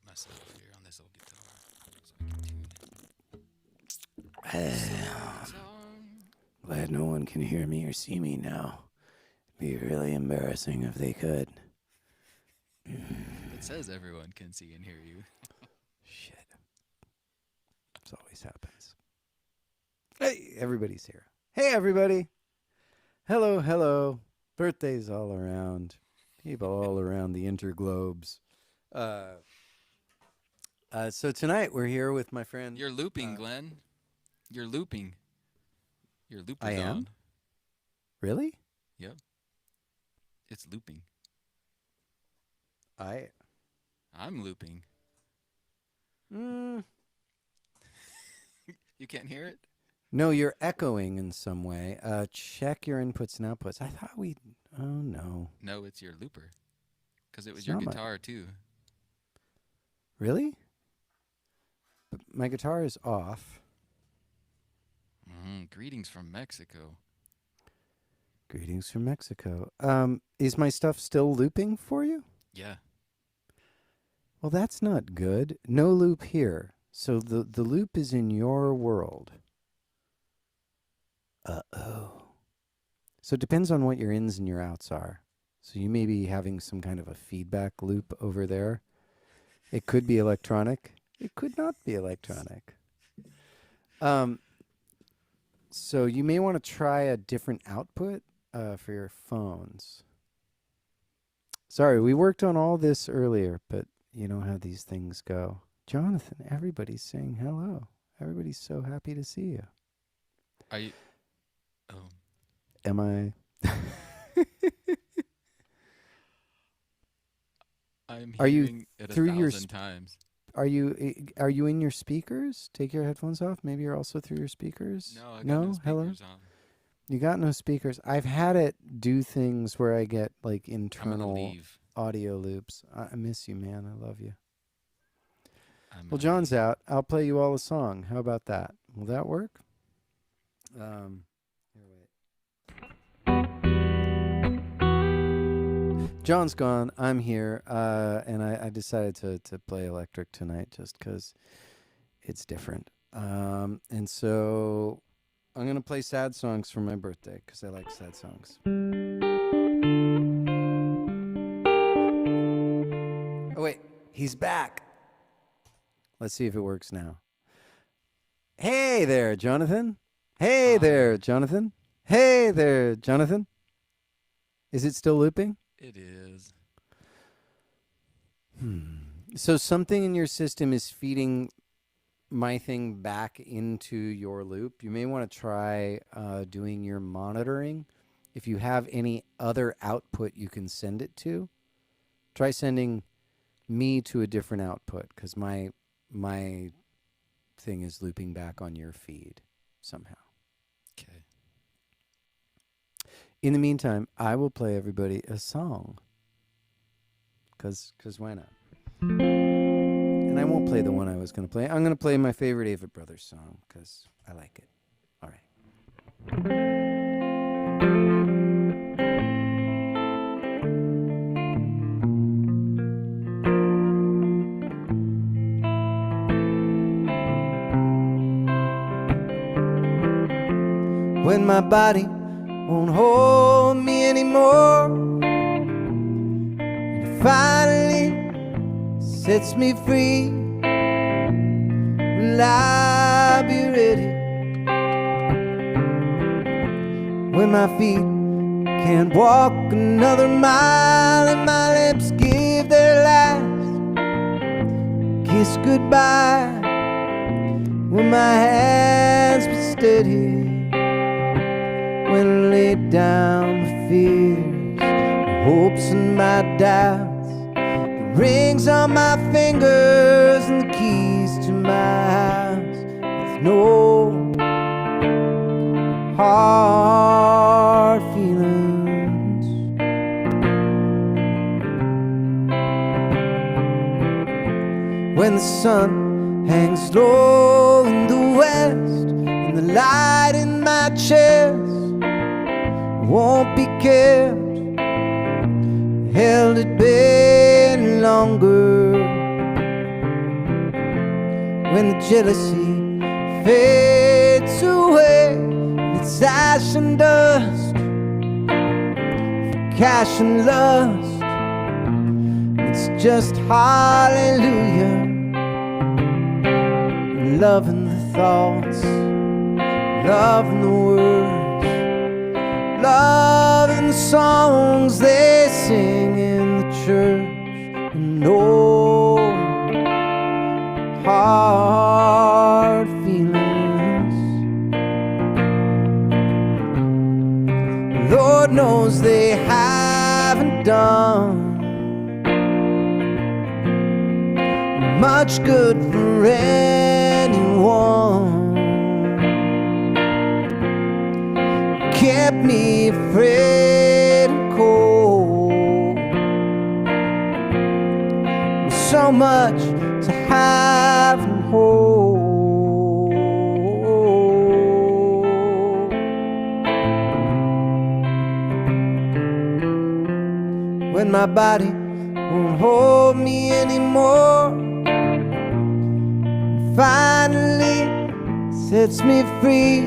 myself here on this old guitar so I can tune it. Glad no one can hear me or see me now. It'd be really embarrassing if they could. It says everyone can see and hear you. Shit. This always happens. Hey, everybody's here. Hey, everybody. Hello, hello. Birthdays all around. People all around the interglobes. So tonight we're here with my friend. You're looping, Glenn. You're looping. Your loop is I am? on. Really? Yep. It's looping. I'm looping. Mm. You can't hear it? No, you're echoing in some way. Check your inputs and outputs. I thought oh no. No, it's your looper. Because it was It's your not guitar too. Really? But my guitar is off. Greetings from Mexico. Greetings from Mexico. Is my stuff still looping for you? Yeah. Well, that's not good. No loop here. So the loop is in your world. Uh-oh. So it depends on what your ins and your outs are. So you may be having some kind of a feedback loop over there. It could be electronic. It could not be electronic. So you may want to try a different output for your phones. Sorry, we worked on all this earlier, but you know how these things go. Jonathan, everybody's saying hello. Everybody's so happy to see you. Are you? Oh. Am I? I'm Are you hearing it through your 1,000 times. Are you in your speakers? Take your headphones off. Maybe you're also through your speakers. No, I got no speakers on. You got no speakers. I've had it do things where I get like I'm internal gonna leave. audio loops. I miss you, man. I love you. I'm Well, John's out. I'll play you all a song. How about that? Will that work? Here, wait. John's gone. I'm here, and I decided to play electric tonight just because it's different. And so I'm gonna play sad songs for my birthday because I like sad songs. Oh wait, he's back. Let's see if it works now. Hey there, Jonathan. Hey there, Jonathan. Hey there, Jonathan. Is it still looping? It is. So something in your system is feeding my thing back into your loop. You may want to try doing your monitoring. If you have any other output you can send it to, try sending me to a different output because my thing is looping back on your feed somehow. Okay. In the meantime, I will play everybody a song. Cause why not? And I won't play the one I was going to play. I'm going to play my favorite Avett Brothers song because I like it. All right. When my body won't hold me anymore, and it finally sets me free, will I be ready? When my feet can't walk another mile and my lips give their last kiss goodbye, will my hands be steady? When I lay down my fears, my hopes and my doubts, the rings on my fingers and the keys to my house, with no hard feelings. When the sun hangs low in the west and the light in my chest won't be kept, held at bay any longer. when the jealousy fades away and it's ash and dust for cash and lust. It's just hallelujah, loving the thoughts, loving the words, loving the songs they sing in the church, and no hard feelings. Lord knows they haven't done much good for anyone. Kept me afraid and cold. So much to have and hold. When my body won't hold me anymore, finally sets me free,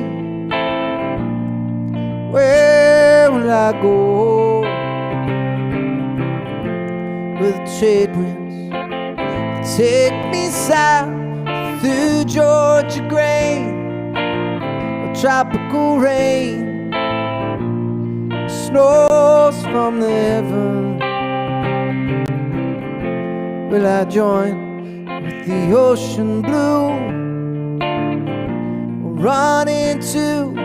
where will I go? With the trade winds take me south through Georgia grain or tropical rain, snows from the heaven. Will I join with the ocean blue, or run into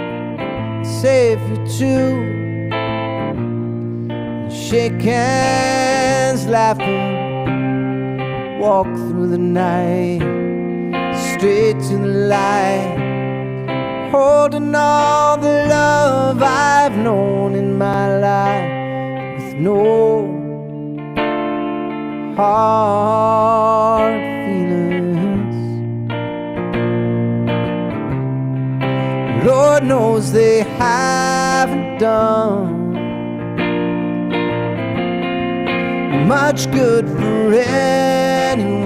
Savior too, shake hands laughing, walk through the night straight to the light, holding all the love I've known in my life, with no hard feelings. Lord knows they haven't done much good for anyone.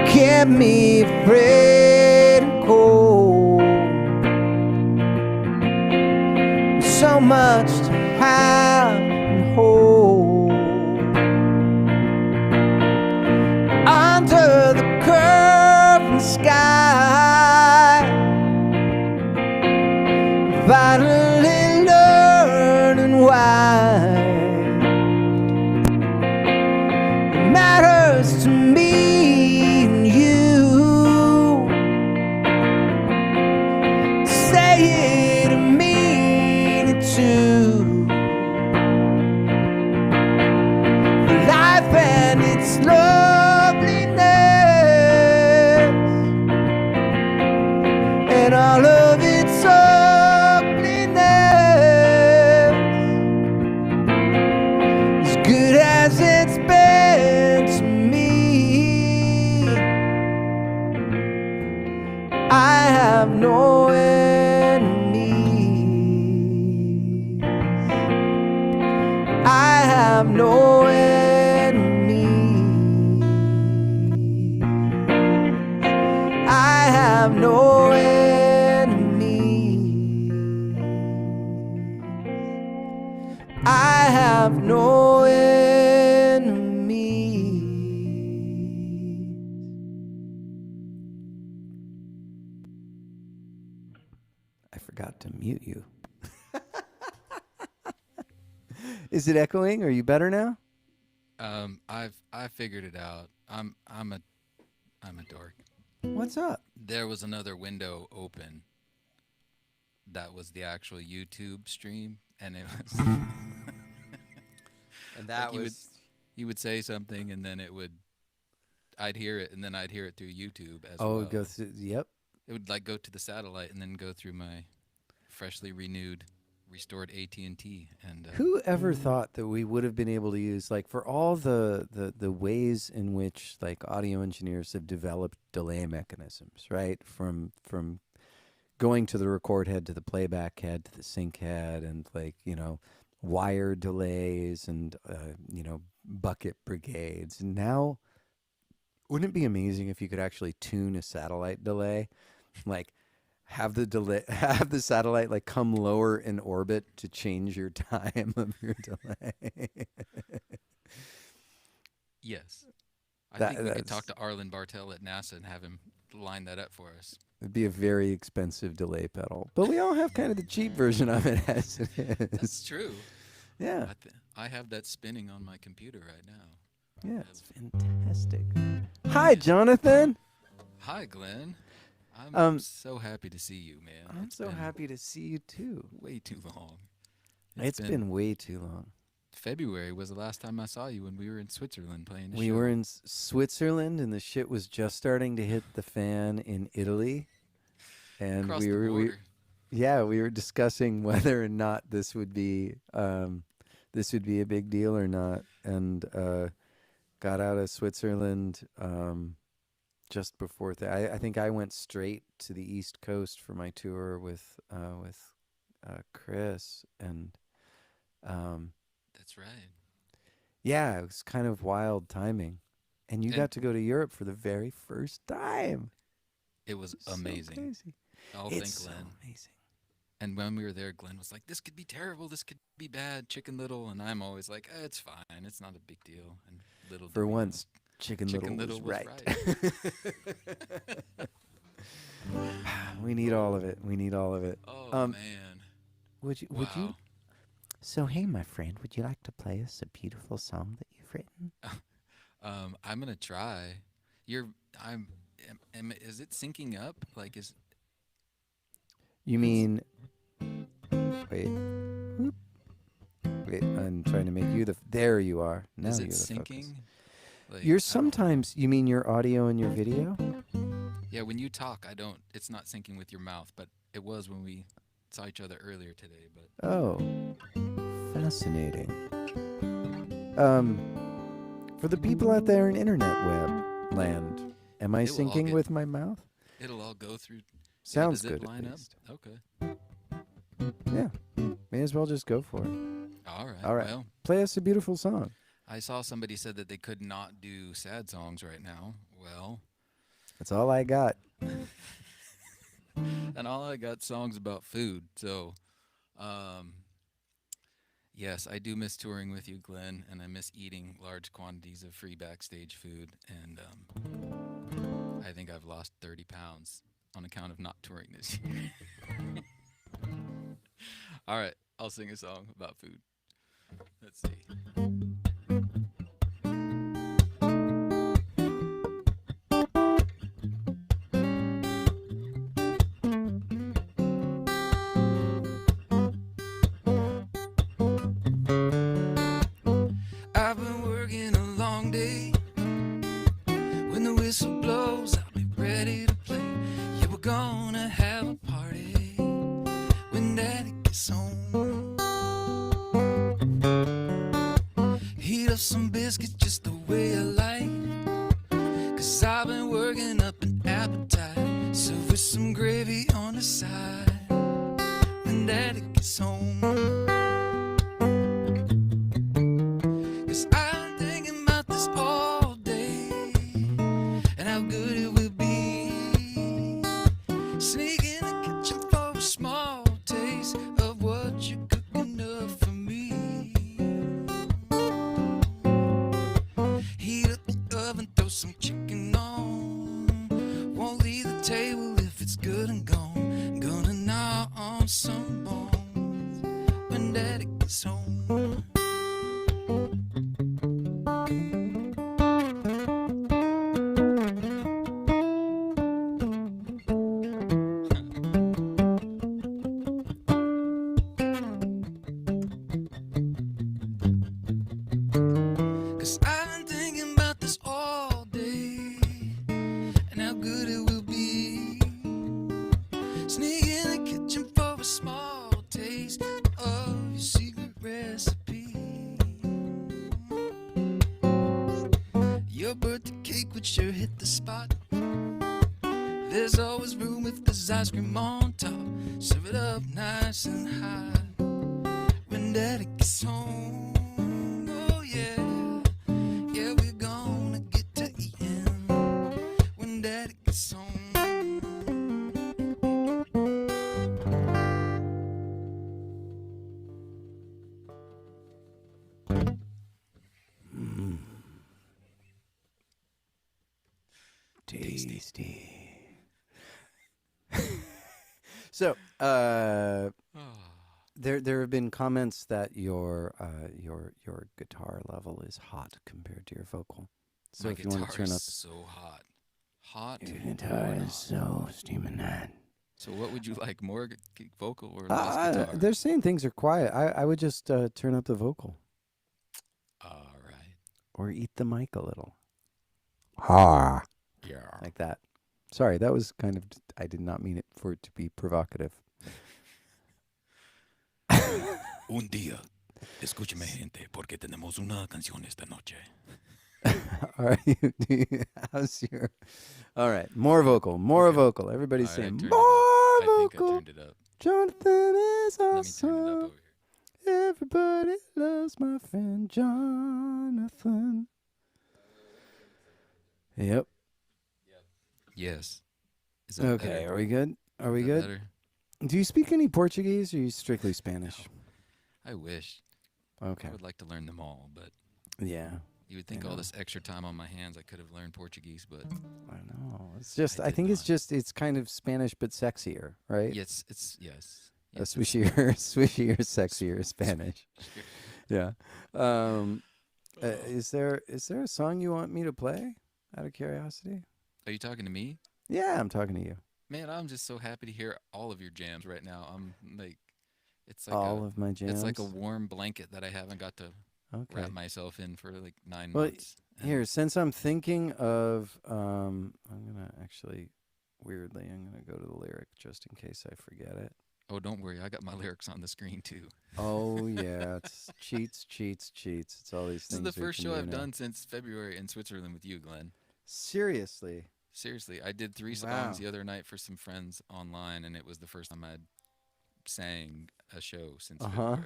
Kept me afraid and cold. So much to have and hold. Under the curving sky, finally learning why it matters to me and you. Say it and mean it too. Life and its loveliness and all of its ugliness, as good as it's been to me. I have no enemies. I have no enemies. I have no enemies. I have no enemies. I forgot to mute you. Is it echoing? Are you better now? I figured it out. I'm a dork. What's up? There was another window open. That was the actual YouTube stream, and it was. And that like was. you would say something, and then I'd hear it, and then I'd hear it through YouTube as Oh, well. it goes through. Yep. It would like go to the satellite, and then go through my freshly restored AT&T. And Who ever thought that we would have been able to use, like, for all the ways in which, like, audio engineers have developed delay mechanisms, right? From going to the record head to the playback head to the sync head, and, like, you know, wire delays and bucket brigades. And now Wouldn't it be amazing if you could actually tune a satellite delay, like have the delay, have the satellite like come lower in orbit to change your time of your delay? Yes. I That think we could talk that's to Arlen Bartel at NASA and have him line that up for us. It'd be a very expensive delay pedal, but we all have kind of the cheap version of it as it is. That's true. Yeah, I have that spinning on my computer right now. yeah, it's fantastic. Hi, Jonathan. Hi, Glenn. I'm so happy to see you, man. I'm so happy to see you too. Way too long. It's been way too long. February was the last time I saw you when we were in Switzerland playing the show. We were in Switzerland, and the shit was just starting to hit the fan in Italy, and Across we the were border. we were discussing whether or not this would be a big deal or not, and got out of Switzerland just before I think I went straight to the East Coast for my tour with Chris, and That's right. yeah, it was kind of wild timing. And you got to go to Europe for the very first time. It was So amazing. crazy. Oh, It's thank so Glenn. amazing. And when we were there, Glenn was like, "This could be terrible. This could be bad. Chicken Little." And I'm always like, "It's fine. It's not a big deal." And little For did we know, once, Chicken Little was right. We need all of it. We need all of it. Oh man! Would you? Wow. So, hey, my friend, would you like to play us a beautiful song that you've written? I'm gonna try. Is it syncing up? Like, is You mean? Wait. Whoop. Wait, I'm trying to make you the. There you are. Now is you're it the focus. syncing? Like, You're I don't- sometimes. You mean your audio and your video? Yeah, when you talk, I don't. It's not syncing with your mouth, but it was when we saw each other earlier today. But Oh, fascinating. For the people out there in internet web land, am I It will all syncing get- with my mouth? it'll all go through. Sounds does it good line at up? least. Okay. Yeah, may as well just go for it. All right. All right. Well, Play us a beautiful song. I saw somebody said that they could not do sad songs right now. Well, That's all I got. and all I got songs about food. So, yes, I do miss touring with you, Glenn, and I miss eating large quantities of free backstage food. And I think I've lost 30 pounds on account of not touring this year. All right, I'll sing a song about food. Let's see. I've been working a long day. When the whistle blows, I'll be ready to play. Yeah, we're gonna have a party when Daddy gets home. Heat up some biscuits just the way I like. 'Cause I've been working up an appetite. Serve with some gravy on the side when Daddy gets home. 'Cause I've been thinking about this all day and how good it will be. Sneak in the kitchen for a small taste of what you're cooking up for me. Heat up the oven, throw some chicken on. Won't leave the table if it's good and gone. Gonna gnaw on some bones when Daddy gets home. Cause I've been thinking about this all day and how good it will be. Sneak in the kitchen for a small taste of your secret recipe. Your birthday cake would sure hit the spot. There's always room if there's ice cream on top. Serve it up nice and hot when Daddy gets home. Oh yeah, yeah, we're gonna get to eating. tasty. So, there have been comments that your guitar level is hot compared to your vocal. So My if you want to turn guitar up, is so hot. your guitar is so steaming hot. So what would you like, more vocal or less guitar? They're saying things are quiet. I would just turn up the vocal. All right. Or eat the mic a little. Ha. Yeah. Like that. Sorry, that was kind of, I did not mean it for it to be provocative. Un día, escúcheme gente, porque tenemos una canción esta noche. All right. How's your... All right. More vocal. More vocal. Everybody's saying more I vocal. think I turned it up. Jonathan is Let me turn it up awesome. over here. Everybody loves my friend Jonathan. Yep. Yes. Is that Okay. better? Are we good? Are we Is that good? better? Do you speak any Portuguese or are you strictly Spanish? I wish. Okay. I would like to learn them all, but Yeah. you would think I all know. this extra time on my hands I could have learned Portuguese, but I know. It's just, I I did think it's not. just, it's kind of Spanish but sexier, right? yes. A Yes, swishier, swishier, sexier Spanish. Yeah. Is there a song you want me to play out of curiosity? Are you talking to me? Yeah, I'm talking to you. Man, I'm just so happy to hear all of your jams right now. I'm like, it's like All of my jams. it's like a warm blanket that I haven't got to Okay. wrap myself in for like 9 Well, months. And Here, since I'm thinking of, I'm gonna actually, weirdly, I'm gonna go to the lyric just in case I forget it. Oh, don't worry, I got my lyrics on the screen too. Oh yeah, it's cheats. It's all these This is things. the we first can show do I've now. done since February in Switzerland with you, Glenn. Seriously. Seriously, I did 3 Wow. songs the other night for some friends online, and it was the first time I'd sang a show since February.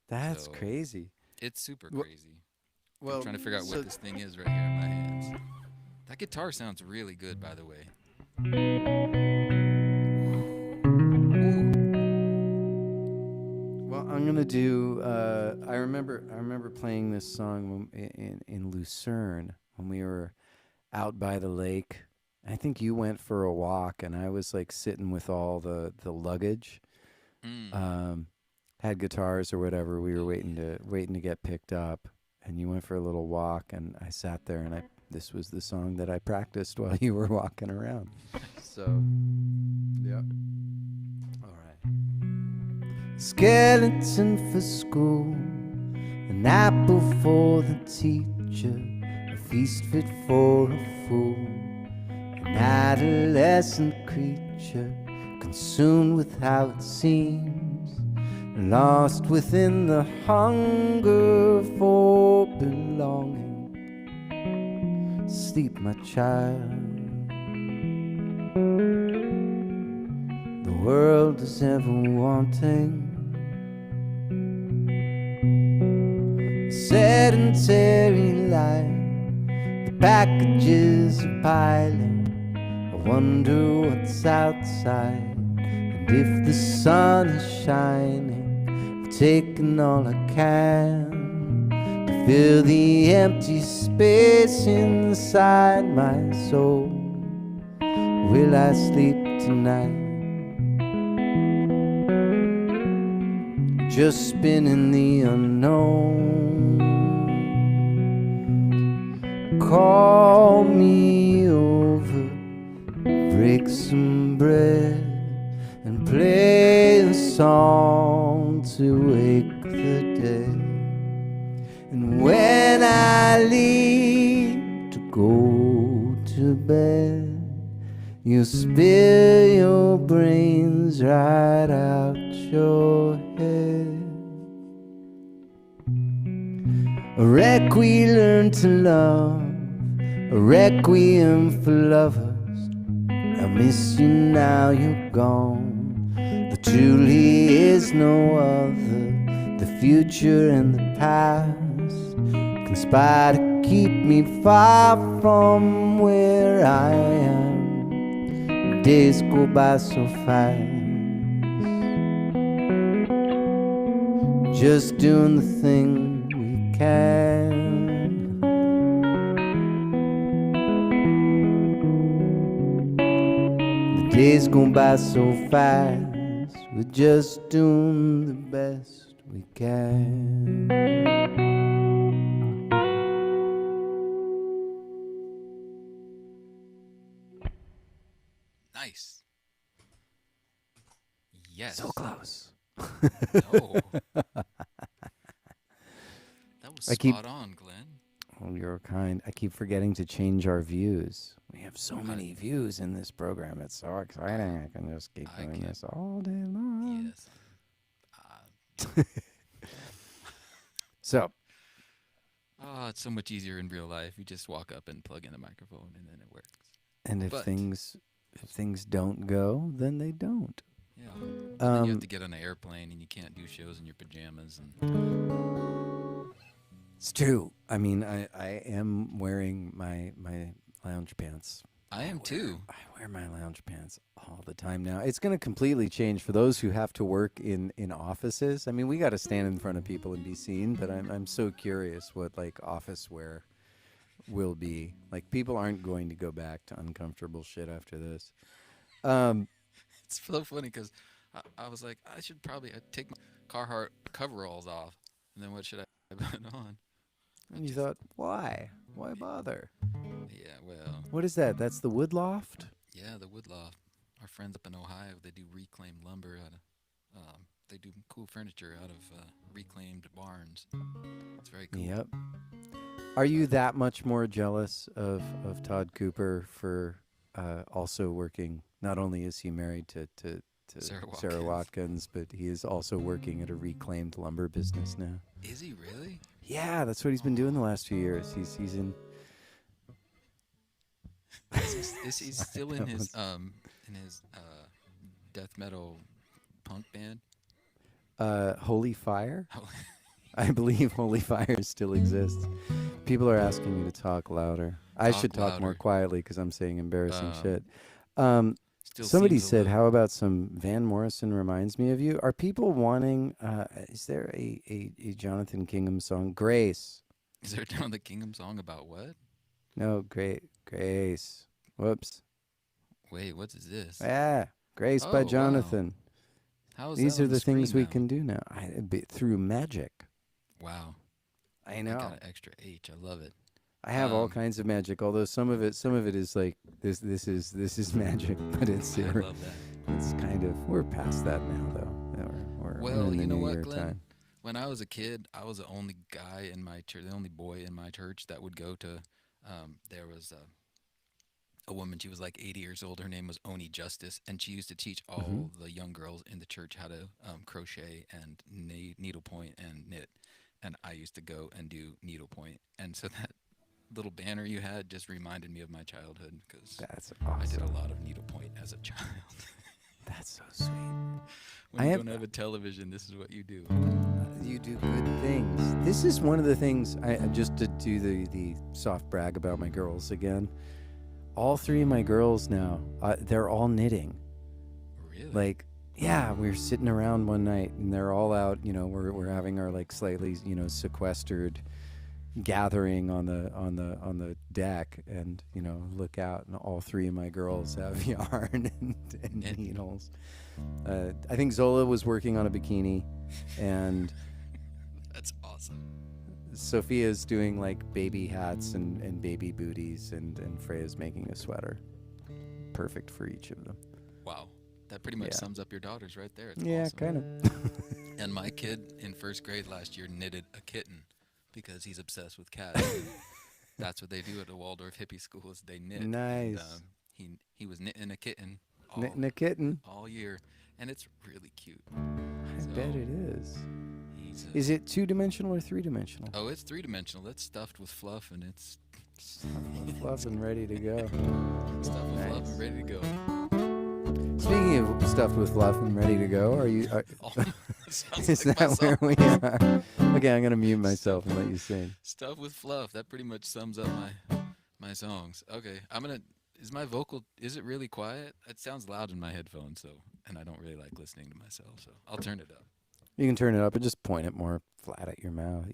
That's So, crazy. It's super Wha- crazy. Well, I'm trying to figure out so- what this thing is right here in my hands. That guitar sounds really good, by the way. Well, I'm gonna do. I remember playing this song in Lucerne when we were out by the lake. I think you went for a walk, and I was like sitting with all the luggage. Had guitars or whatever. We were waiting to get picked up, and you went for a little walk, and I sat there, and this was the song that I practiced while you were walking around. So, yeah. All right. Skeleton for school, an apple for the teacher, a feast fit for a fool, an adolescent creature, consumed with how it seems, lost within the hunger for belonging. Sleep, my child. The world is ever wanting. Sedentary life, the packages are piling. I wonder what's outside, and if the sun is shining. I've taken all I can to fill the empty space inside my soul. Will I sleep tonight? Just spinning the unknown. Call me over, break some bread, and play a song to wake the dead. And when I leave to go to bed, you spill your brains right out your head. A wreck we learn to love, a requiem for lovers. I miss you now you're gone. There truly is no other. The future and the past conspire to keep me far from where I am. Days go by so fast, just doing the thing we can. Days go by so fast, we're just doing the best we can. Nice. Yes. So close. No. That was spot on, Glenn. Oh, you're kind. I keep forgetting to change our views. We have so many views in this program. It's so exciting. I can just keep doing this all day long. Yes. So. Oh, it's so much easier in real life. You just walk up and plug in a microphone, and then it works. And if things don't go, then they don't. Yeah. Then you have to get on an airplane, and you can't do shows in your pajamas. And it's true. I mean, I am wearing my lounge pants. I am too. I wear my lounge pants all the time now. It's going to completely change for those who have to work in offices. I mean, we got to stand in front of people and be seen, but I'm so curious what like office wear will be. Like, people aren't going to go back to uncomfortable shit after this. It's so funny because I was like, I should probably take my Carhartt coveralls off, and then what should I put on? And you thought, why? Why bother? Yeah, well. What is that? That's the wood loft? Yeah, the wood loft. Our friends up in Ohio, they do reclaimed lumber out of, they do cool furniture out of reclaimed barns. It's very cool. Yep. Are you that much more jealous of Todd Cooper for also working? Not only is he married to Sarah Watkins, but he is also working at a reclaimed lumber business now. Is he really? Yeah, that's what he's been doing the last few years. He's in. Is he still in his death metal punk band? Holy Fire? I believe Holy Fire still exists. People are asking me to talk louder. I should talk more quietly because I'm saying embarrassing shit. Somebody said, how about some Van Morrison Reminds Me of You? Are people wanting, is there a Jonathan Kingham song? Grace. Is there a Jonathan Kingham song about what? No, Grace. Whoops. Wait, what is this? Yeah, Grace by Jonathan. Wow. How is These that are the things we now? can do now. Through magic. Wow. I know. I got an extra H. I love it. I have all kinds of magic, although some of it is like this is magic, but it's I love that. It's kind of, we're past that now though. We're in the you know New what, Year Glenn? time. When I was a kid, I was the only guy in my church, the only boy in my church that would go to. There was a woman. She was like 80 years old. Her name was Oni Justice, and she used to teach all the young girls in the church how to crochet and needlepoint and knit. And I used to go and do needlepoint, and so that little banner you had just reminded me of my childhood because That's awesome. I did a lot of needlepoint as a child. That's so sweet. When you don't have a television, this is what you do. You do good things. This is one of the things, I just to do the soft brag about my girls again. All three of my girls now, they're all knitting. Really? Like, yeah, we were sitting around one night and they're all out, we're having our like slightly, sequestered gathering on the deck, and look out, and all three of my girls have yarn and needles. I think Zola was working on a bikini, and that's awesome. Sophia's doing like baby hats and baby booties, and Freya's making a sweater. Perfect for each of them. Wow. That pretty much sums up your daughters right there. It's yeah, awesome. kind of. And my kid in first grade last year knitted a kitten because he's obsessed with cats. That's what they do at the Waldorf hippie school is they knit. Nice. And, he was knitting a kitten. Knitting a kitten. All year. And it's really cute. I bet it is. Is it 2-dimensional or 3-dimensional? Oh, it's 3-dimensional. It's stuffed with fluff, and it's stuffed with fluff and ready to go. Stuffed with fluff and ready to go. Speaking of stuffed with fluff and ready to go, is like that where we are? Okay, I'm gonna mute myself and let you sing. Stuff with fluff. That pretty much sums up my songs. Okay, is my vocal, is it really quiet? It sounds loud in my headphones, and I don't really like listening to myself, so I'll turn it up. You can turn it up and just point it more flat at your mouth.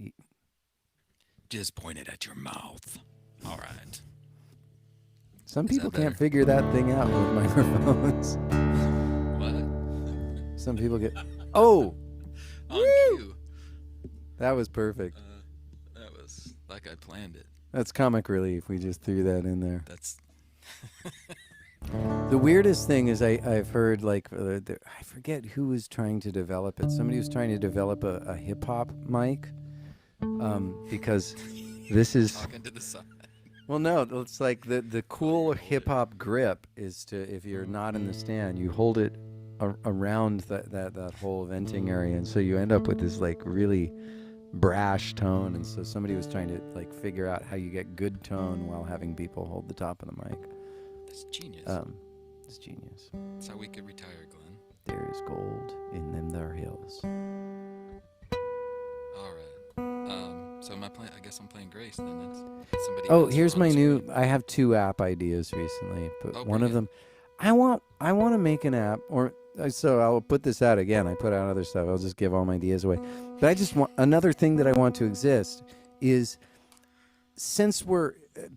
Just point it at your mouth. All right. Some Is people that can't better? figure that thing out with microphones. What? Some people get. Oh, On cue. that was perfect. That was like I planned it. That's comic relief. We just threw that in there. That's The weirdest thing is I've heard like I forget who was trying to develop it. Somebody was trying to develop a hip hop mic, because this is talking to the side. well, no, it's like the cool hip hop grip is to, if you're not in the stand, you hold it around that whole venting area, and so you end up with this like really brash tone. And so somebody was trying to like figure out how you get good tone while having people hold the top of the mic. That's genius. It's genius. That's how we could retire, Glenn. There is gold in them there hills. All right. So am I playing? I guess I'm playing Grace then. That's somebody. Oh, else here's on my the new. screen. I have 2 app ideas recently, but Oh, one bring of it. them, I want to make an app, or so I'll put this out again. I put out other stuff. I'll just give all my ideas away. But I just want another thing that I want to exist is, since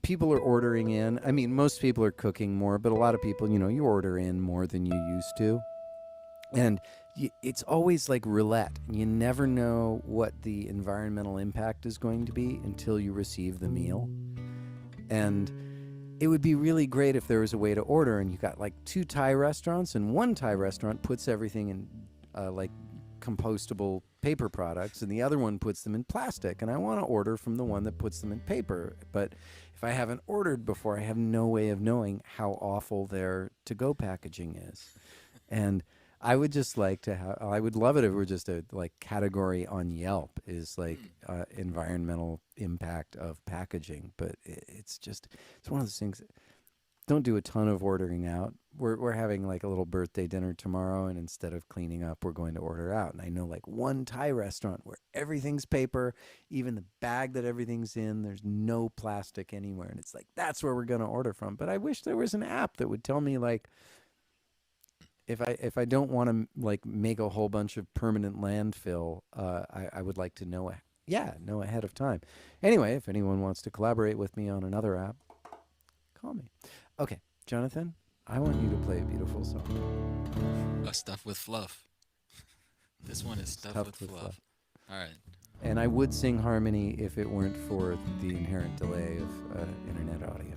people are ordering in. I mean, most people are cooking more, but a lot of people, you order in more than you used to, and it's always like roulette. You never know what the environmental impact is going to be until you receive the meal. And it would be really great if there was a way to order and you got like 2 Thai restaurants, and one Thai restaurant puts everything in like compostable paper products, and the other one puts them in plastic. And I want to order from the one that puts them in paper. But if I haven't ordered before, I have no way of knowing how awful their to-go packaging is. And I would just like to have, I would love it if it were just a like category on Yelp is like environmental impact of packaging. But it's one of those things. Don't do a ton of ordering out. We're having like a little birthday dinner tomorrow, and instead of cleaning up, we're going to order out. And I know like one Thai restaurant where everything's paper, even the bag that everything's in, there's no plastic anywhere. And it's like, that's where we're going to order from. But I wish there was an app that would tell me like, if I don't want to like make a whole bunch of permanent landfill, I would like to know ahead of time. Anyway, if anyone wants to collaborate with me on another app, call me. Okay, Jonathan, I want you to play a beautiful song. Stuff with fluff. This one is stuff with fluff. All right. And I would sing harmony if it weren't for the inherent delay of internet audio.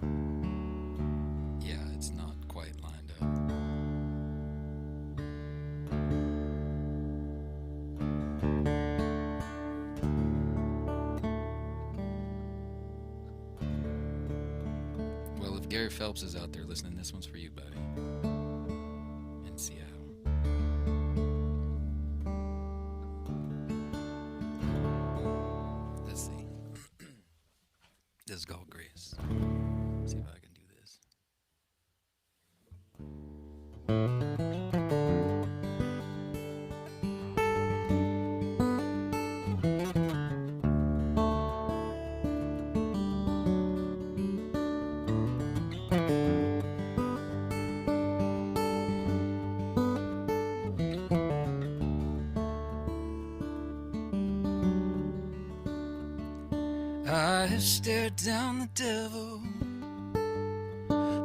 Yeah, it's not quite lined up. Well, if Gary Phelps is out there listening, this one's for you, buddy. In Seattle. Let's see. This is called Grace. See if I can do this. I have stared down the devil.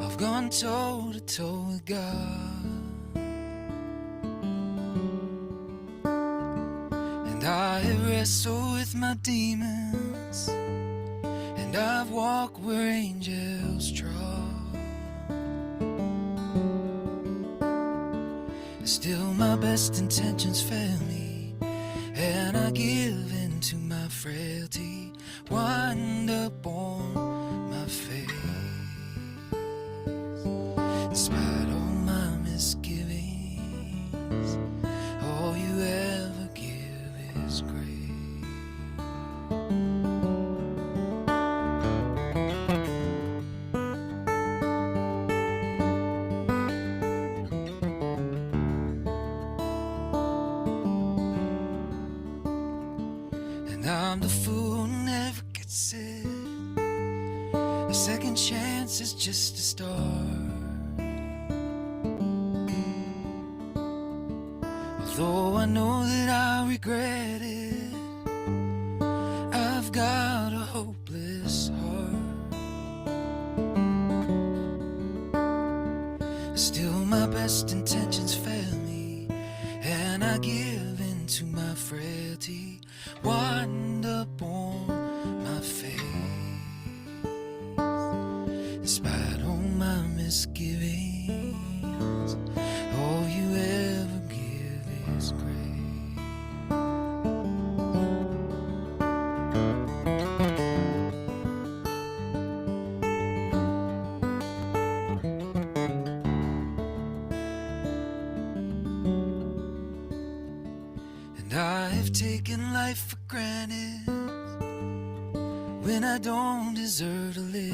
I've gone toe to toe with God. And I have wrestled with my demons. And I've walked where angels trod. And still my best intentions fail me. And I give in to my frailty. Wind up on my face. Despite all my misgivings, all you ever give is grace. And I'm the fool who never gets it. A second chance is just a start. Although I know that I regret it, I've got a hopeless heart. I give in to my frailty, wind up on my face. Despite all my misgivings, all you ever give is grace. And I have taken life for granted when I don't deserve to live.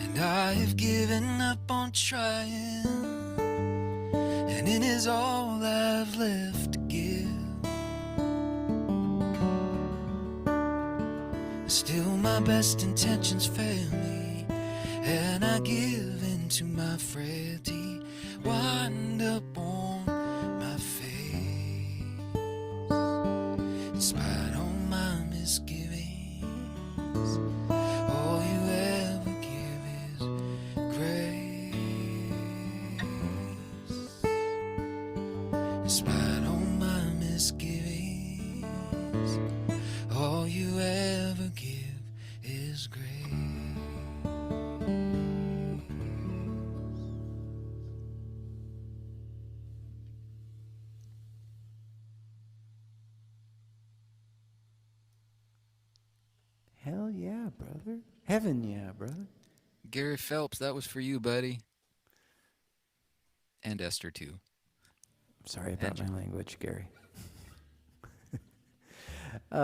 And I have given up on trying, and it is all I've left to give. Still my best intentions fail me, and I give in to my frailty, wind up on my face. Despite all my misgivings, all you ever give is grace. Despite all my misgivings, all you ever give is grace. Hell yeah, brother. Heaven yeah, brother. Gary Phelps, that was for you, buddy. And Esther, too. Sorry about my language, Gary. I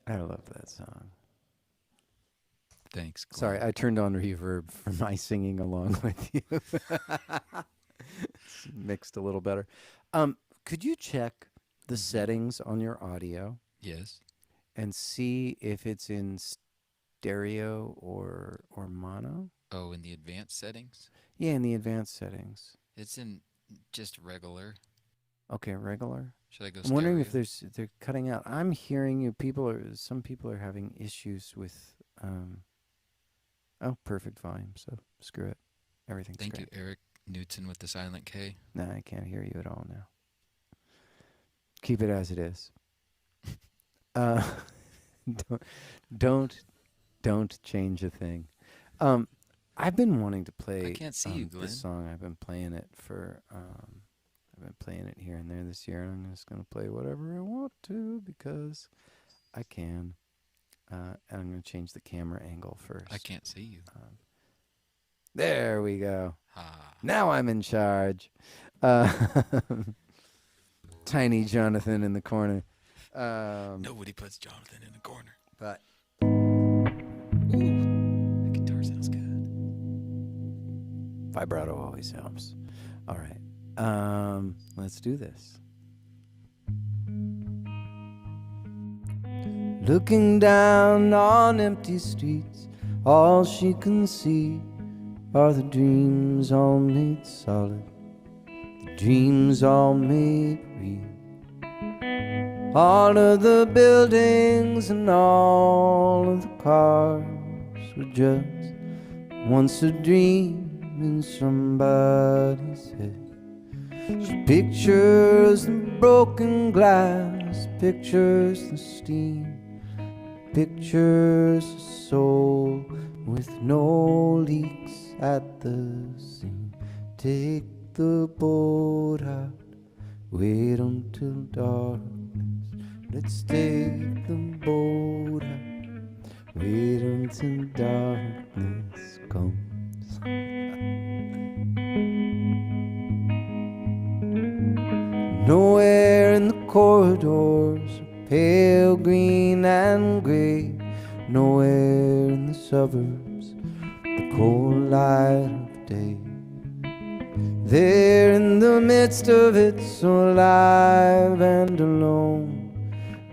love that song. Thanks, Glenn. Sorry, I turned on reverb for my singing along with you. It's mixed a little better. Could you check the settings on your audio Yes. and see if it's in stereo or mono? Oh, in the advanced settings? Yeah, in the advanced settings. It's in just regular. Okay, regular. Should I go I'm wondering stereo? if they're cutting out. I'm hearing you. Some people are having issues with. Oh, perfect volume. So screw it. Everything's Thank great. you, Eric Newton with the silent K. Nah, I can't hear you at all now. Keep it as it is. Don't change a thing. I've been wanting to play. I can't see you, Glenn. This song. I've been playing it for. I've been playing it here and there this year, and I'm just gonna play whatever I want to because I can. And I'm gonna change the camera angle first. I can't see you. There we go. Ah. Now I'm in charge. Tiny Jonathan in the corner. Nobody puts Jonathan in the corner. But The guitar sounds good. vibrato always helps. All right. Let's do this. Looking down on empty streets, all she can see are the dreams all made solid, the dreams all made real. All of the buildings and all of the cars were just once a dream in somebody's head. She pictures the broken glass, pictures the steam, pictures a soul with no leaks at the seam. Take the boat out, wait until darkness. Let's take the boat out, wait until darkness comes. Nowhere in the corridors are pale green and gray. Nowhere in the suburbs the cold light of day. There in the midst of it, so alive and alone,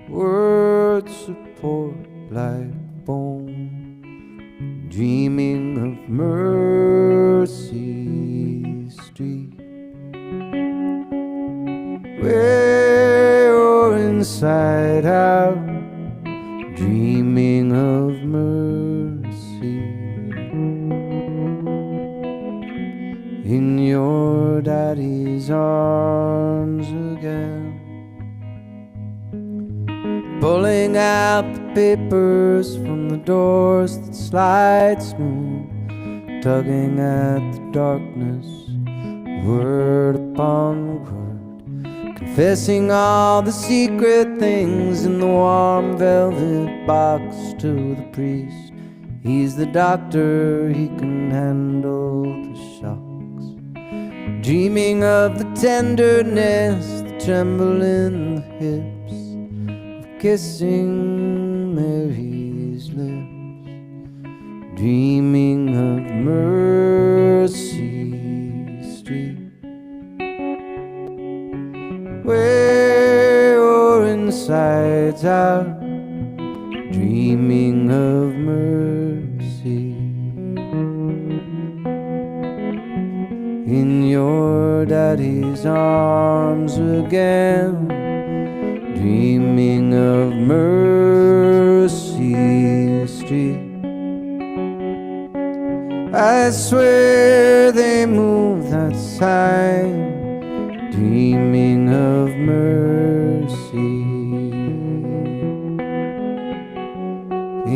words support like bone, dreaming of Mercy Street. Where you're inside out, dreaming of mercy. pulling out the papers from the doors that slide smooth, tugging at the darkness, word upon word, confessing all the secret things in the warm velvet box to the priest. He's the doctor, he can handle the shocks, dreaming of the tenderness, the tremble in the hips, of kissing Mary's lips, dreaming of Mercy Street, where your insides out, dreaming of mercy. In your daddy's arms again, dreaming of Mercy Street. I swear they move that sign, dreaming of mercy.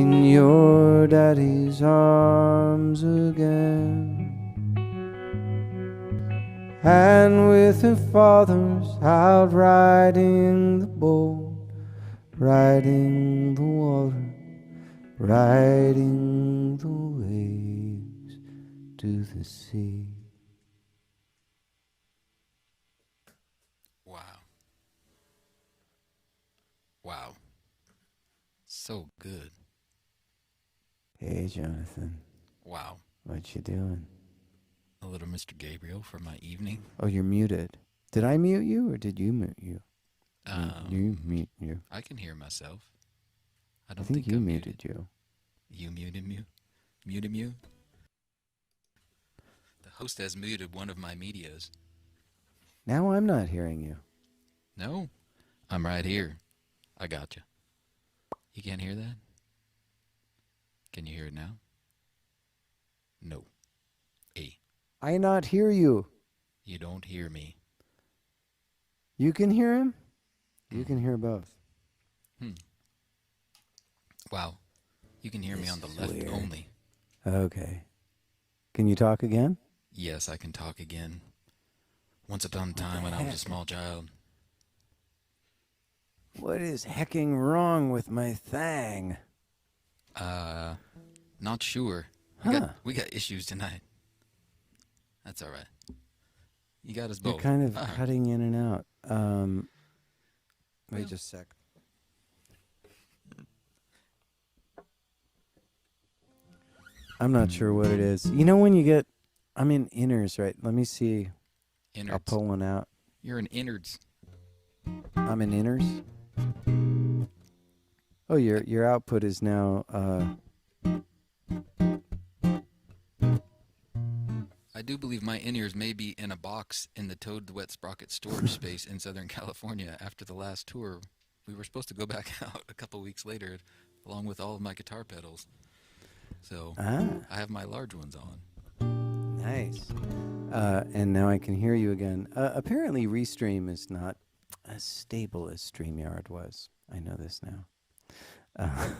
In your daddy's arms again. And with her father's out riding the boat, riding the water, riding the waves to the sea. Wow. Wow. So good. Hey, Jonathan. Wow. What you doing? A little Mr. Gabriel for my evening. Oh, you're muted. Did I mute you or did you mute you? You mute you. I can hear myself. I I don't think you I'm muted you. You muted me? Muted me? The host has muted one of my medias. Now I'm not hearing you. No, I'm right here. I got you. You can't hear that? Can you hear it now? No. I not hear you. You don't hear me. You can hear him? You can hear both. Wow. You can hear me on the left weird. only. Okay. Can you talk again? Yes, I can talk again. Once upon a time when I was a small child. What is hecking wrong with my thing? Not sure. We got issues tonight. That's all right. You got us both. You're kind of All right. cutting in and out. Wait just a sec. I'm not sure what it is. You know when you get... I'm in inners, right? Let me see. Innards. I'll pull one out. You're an innards. I'm in inners? Oh, your output is now... I do believe my in-ears may be in a box in the Toad the Wet Sprocket storage space in Southern California after the last tour. We were supposed to go back out a couple weeks later along with all of my guitar pedals. So I have my large ones on. Nice. And now I can hear you again. Apparently Restream is not as stable as StreamYard was. I know this now. I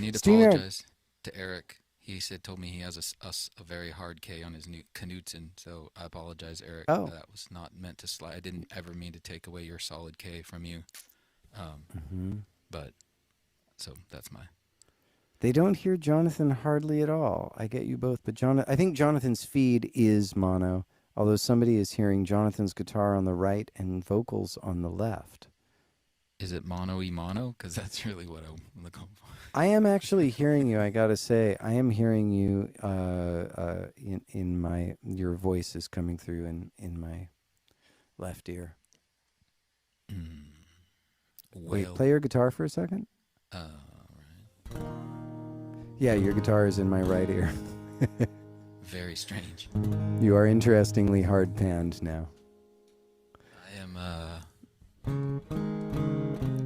need to StreamYard. apologize to Eric. He told me he has a very hard K on his new Knudsen, so I apologize, Eric. Oh. That was not meant to slide. I didn't ever mean to take away your solid K from you. But, so that's my... They don't hear Jonathan hardly at all. I get you both, but I think Jonathan's feed is mono, although somebody is hearing Jonathan's guitar on the right and vocals on the left. Is it mono-y mono? Because that's really what I'm looking for. I am actually hearing you, I gotta say. I am hearing you in my... Your voice is coming through in my left ear. Wait, play your guitar for a second? Right. Yeah, your guitar is in my right ear. Very strange. You are interestingly hard panned now. I am,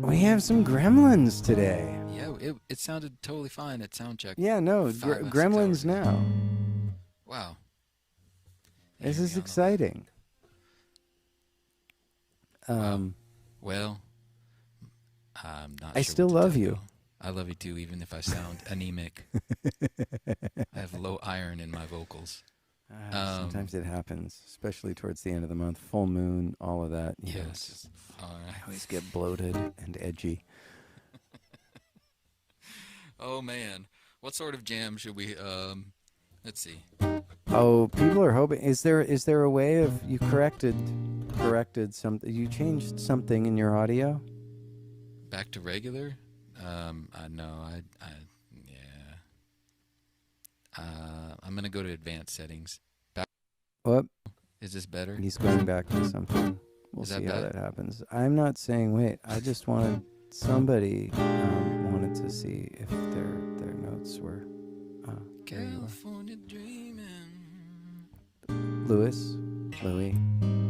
We have some gremlins today. Yeah, it sounded totally fine at soundcheck. Yeah, no, 5 or 6 gremlins hours ago. now. Wow. This Hear is me on the exciting. Wow. Well, I'm not I sure still what to love tell you. I love you too, even if I sound anemic. I have low iron in my vocals. Sometimes it happens, especially towards the end of the month. Full moon, all of that. You know, Yes. just, I always get bloated and edgy. Oh man, what sort of jam should we? Let's see. Oh, people are hoping. Is there a way of you corrected something? You changed something in your audio? Back to regular. I know. Yeah. I'm gonna go to advanced settings. What? Is this better? He's going back to something. We'll Is that see how bad? that happens. I'm not saying wait. I just wanted somebody wanted to see if their notes were. There you are. California dreaming. Louis,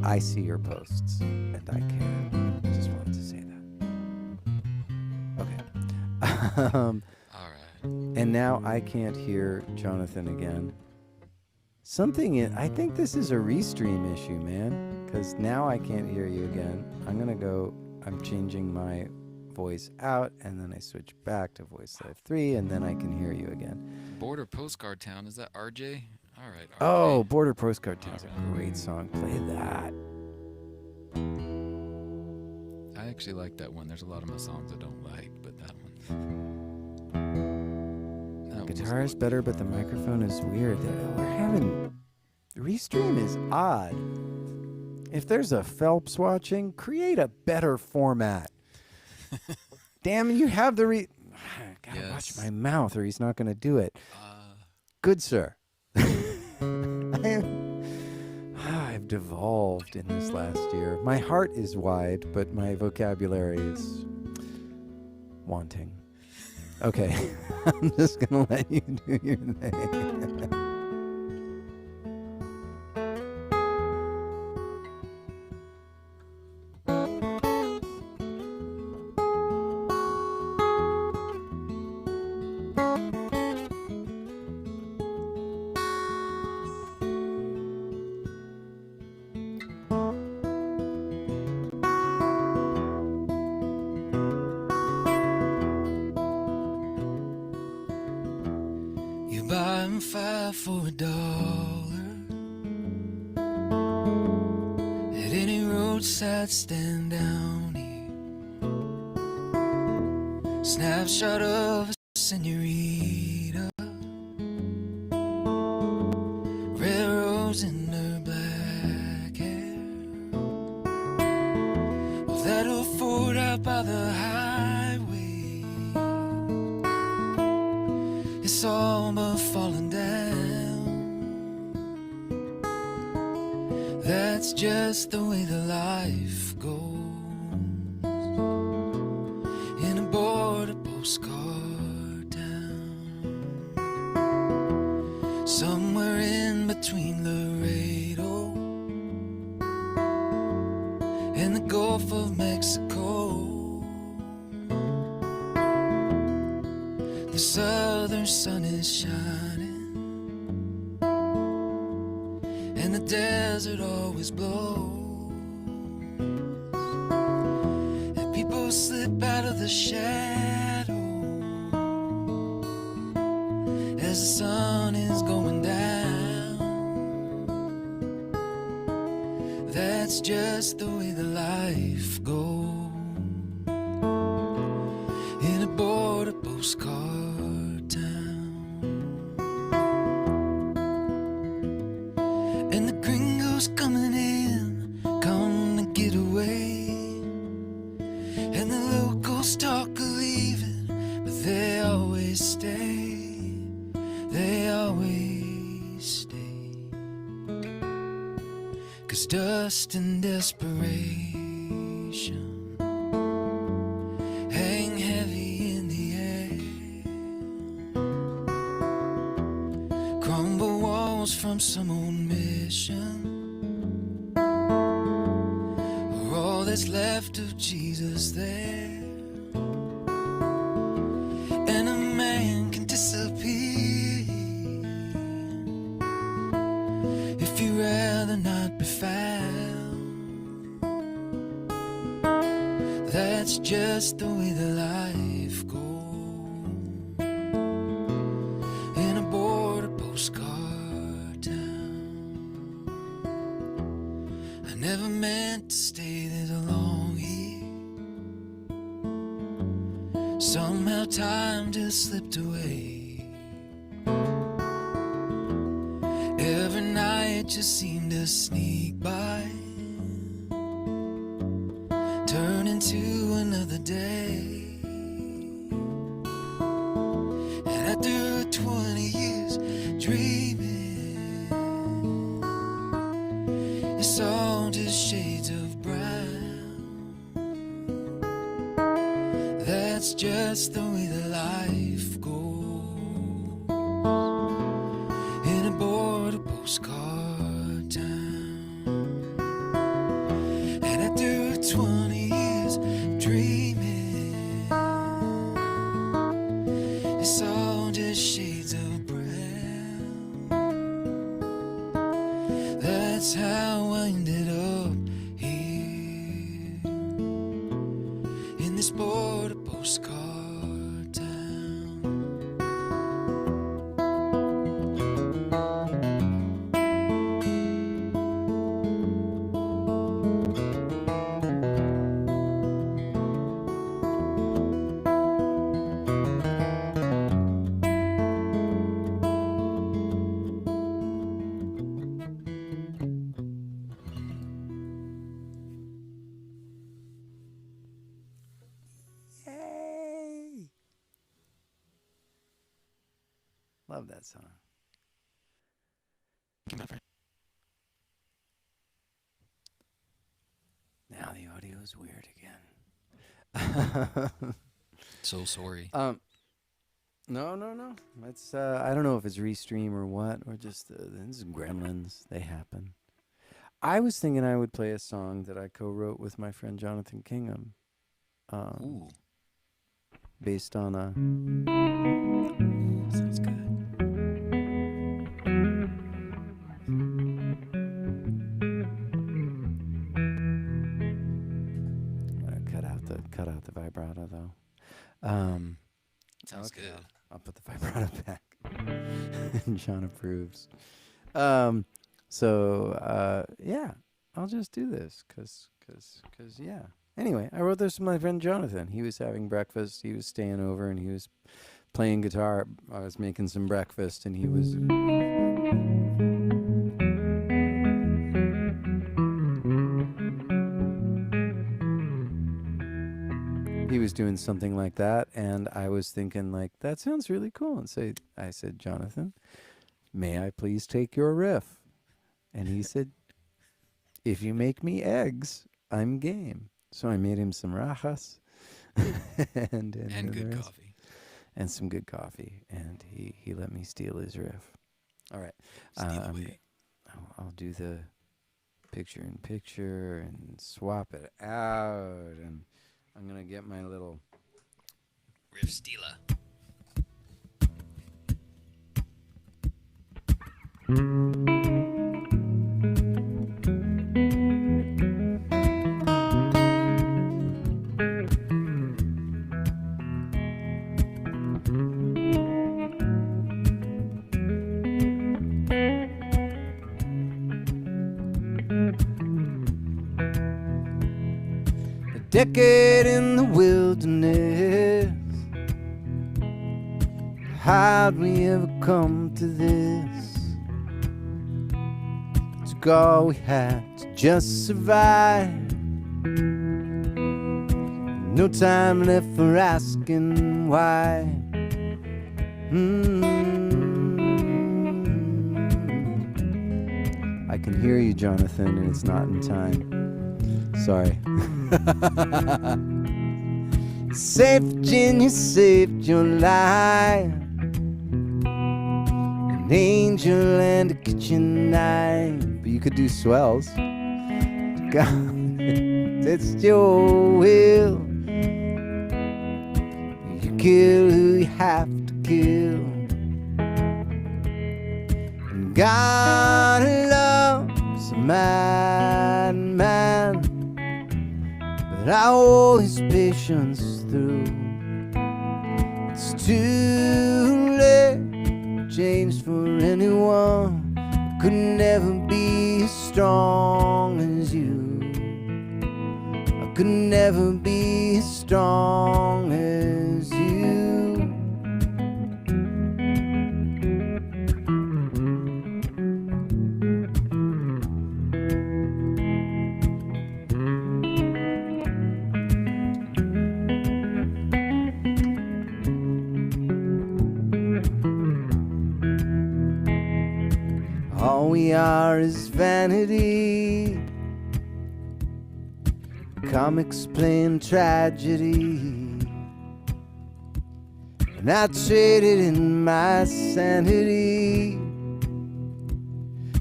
I see your posts and I care. Just wanted to say that. Okay. All right. And now I can't hear Jonathan again. I think this is a restream issue, man. Because now I can't hear you again. I'm changing my voice out, and then I switch back to Voice Live 3, and then I can hear you again. Border Postcard Town. Is that RJ? All right. RJ. Oh, Border Postcard Town's a great song. Play that. I actually like that one. There's a lot of my songs I don't like, but that one. Guitar is better, but the microphone is weird. Restream is odd. If there's a Phelps watching, create a better format. Damn, you have the gotta watch my mouth, or he's not going to do it. Good sir. I've devolved in this last year. My heart is wide, but my vocabulary is wanting. Okay, I'm just going to let you do your thing. $5 for $1 at any roadside stand down here. Snapshot of a senorita, red rose in her black hair. Well, that old Ford out by the highway, it's all but falling down. That's just the way the life goes in a border postcard town, somewhere in between Laredo and the Gulf of Mexico. The southern sun is shining and the desert always blows, and people slip out of the shadow as the sun is going down. That's just the way the life goes in a border postcard town. And the gringos coming in, come to get away, and the locals talk of leaving, but they always stay, they always stay. 'Cause dust and desperation hang heavy in the air, crumble walls from some old mission, or all that's left of Jesus there. And a man can disappear if you'd rather not be found. That's just just the way the life goes. In a border postcard town, I never meant to stay this long here. Somehow time just slipped away. Every night just seemed to sneak by, turn into another day. And after 20 years dreaming, it's all just shades of brown. That's just the way the life goes. In a border postcard town. And after 20 years dreaming, it's all just shades of brown. That's how I ended up here, in this border postcard town. Yay! Love that song. Now the audio is weird again. So sorry. No. It's I don't know if it's Restream or what, or just this is Gremlins. They happen. I was thinking I would play a song that I co-wrote with my friend Jonathan Kingham, Ooh, based on a. sounds good. Cut out the vibrato though. Sounds Okay, good. I'll put the vibrato back. John approves. Yeah, I'll just do this cause yeah. Anyway, I wrote this with my friend Jonathan. He was having breakfast. He was staying over and he was playing guitar. I was making some breakfast and he was. He was doing something like that, and I was thinking, like, that sounds really cool. And so I said, Jonathan, may I please take your riff? And he said, if you make me eggs, I'm game. So I made him some rajas and good rest. coffee. And some good coffee. And he let me steal his riff. All right. Steal away. I'll do the picture-in-picture and swap it out. And I'm going to get my little... Riff stealer. Decade in the wilderness. How'd we ever come to this? Took all we had to just survive. No time left for asking why. I can hear you, Jonathan, and it's not in time. Sorry. Safe Virginia saved your life. An angel and a kitchen knife. But you could do swells. God, it's your will. You kill who you have to kill. And God loves a madman. But I owe his patience through. It's too late to change for anyone. I could never be as strong as you. I could never be as strong as you. All we are is vanity, comics playing tragedy, and I traded in my sanity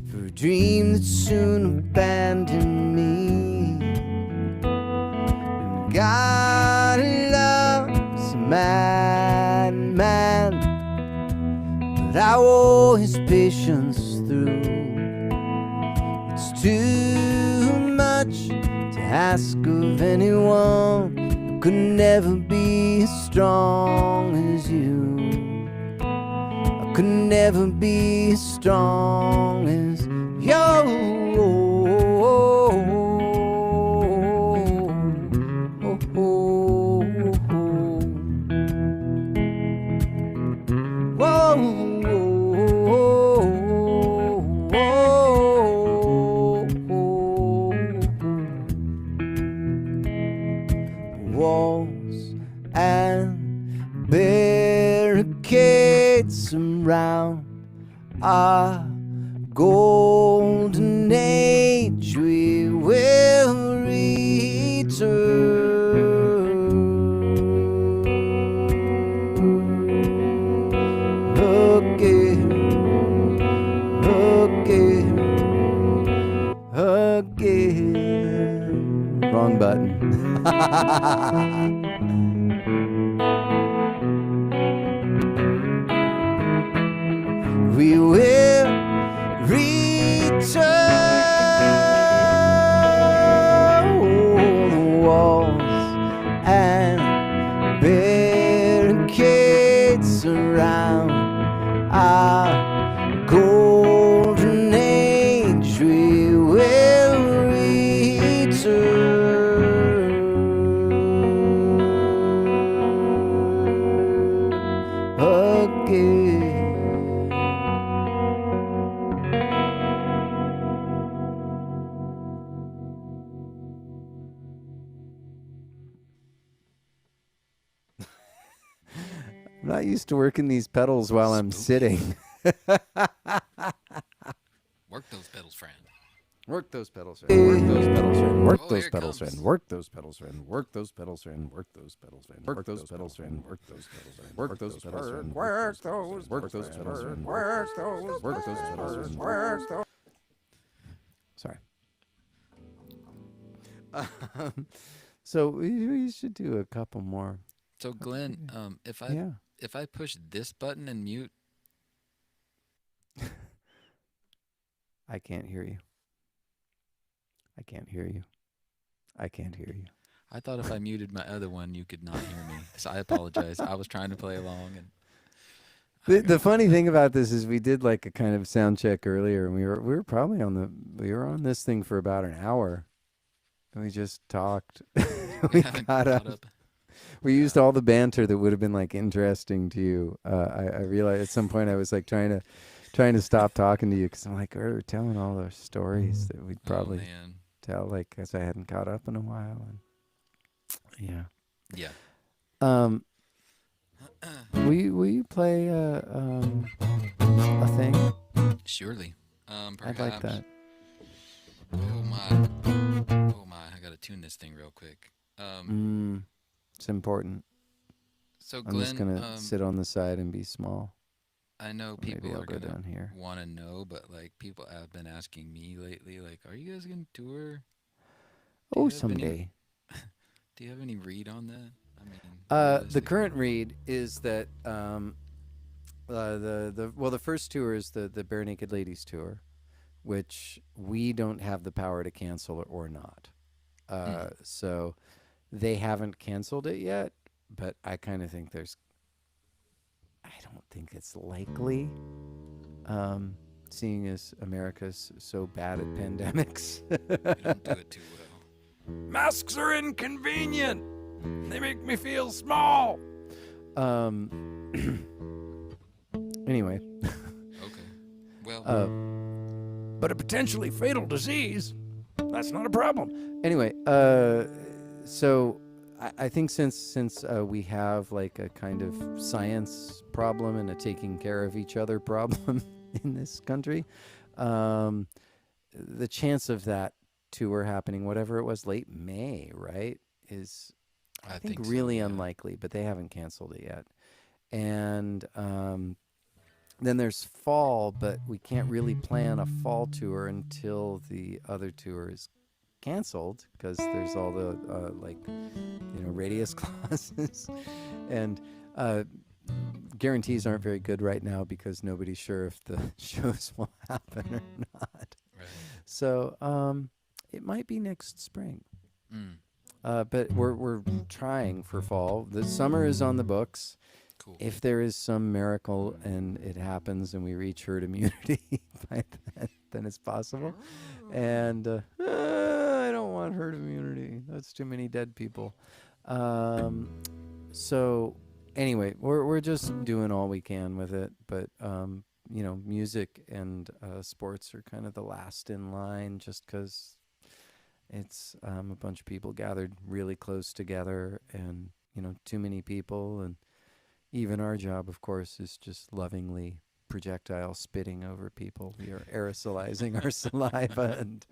for a dream that soon abandoned me. And God loves a madman, but I wore his patience through. It's too much to ask of anyone. I could never be as strong as you. I could never be as strong as you. Walls and barricades around our golden age, we will return again, again. Wrong button. We will return. The walls and barricades around our golden age, we will return again. I'm not used to working these pedals while I'm sitting. Work those pedals, friend. Work those pedals, friend. Work those pedals, friend. Work Oh, those here it pedals, comes. friend. Work those pedals, friend. Work those pedals, friend. Work those pedals, friend. Work those pedals, friend. Work those pedals, friend. Work those pedals, friend. Work those. Work those pedals, friend. Work those. Work those pedals, friend. Work those. Sorry. So we should do a couple more. So Glenn, if I push this button and mute, I can't hear you. I can't hear you. I can't hear you. I thought if I muted my other one, you could not hear me. So I apologize. I was trying to play along, and The funny thing about this is we did like a kind of sound check earlier, and we were probably we were on this thing for about an hour, and we just talked. we haven't got caught up. up. We used all the banter that would have been like interesting to you. I realized at some point I was like trying to stop talking to you because I'm like, we're telling all those stories that we'd probably tell, like, because I hadn't caught up in a while. And yeah. Will you play a thing? Surely. Perhaps. I'd like that. Oh my! I gotta tune this thing real quick. It's important. So I'm Glenn, just gonna sit on the side and be small. I know people Maybe I'll are go gonna down here. want to know, but like people have been asking me lately, like, are you guys gonna tour? Oh, someday. Do you have any read on that? I mean, the current read is that the first tour is the Bare Naked Ladies tour, which we don't have the power to cancel or not. So they haven't canceled it yet, but I kind of think I don't think it's likely, seeing as America's so bad at pandemics. We don't do it too well. Masks are inconvenient. They make me feel small. Anyway. Okay. Well, But a potentially fatal disease, that's not a problem. Anyway, so I think since we have like a kind of science problem and a taking care of each other problem in this country, the chance of that tour happening, whatever it was, late May, right, is I think really unlikely, but they haven't canceled it yet. And then there's fall, but we can't really plan a fall tour until the other tour is canceled because there's all the radius clauses, and guarantees aren't very good right now because nobody's sure if the shows will happen or not. right. So it might be next spring. But we're trying for fall. The summer is on the books. Cool. If there is some miracle and it happens and we reach herd immunity by then it's possible. And I don't want herd immunity. That's too many dead people. So anyway, we're just doing all we can with it. But music and sports are kind of the last in line, just because it's a bunch of people gathered really close together, and too many people. And even our job, of course, is just lovingly projectile spitting over people. We are aerosolizing our saliva and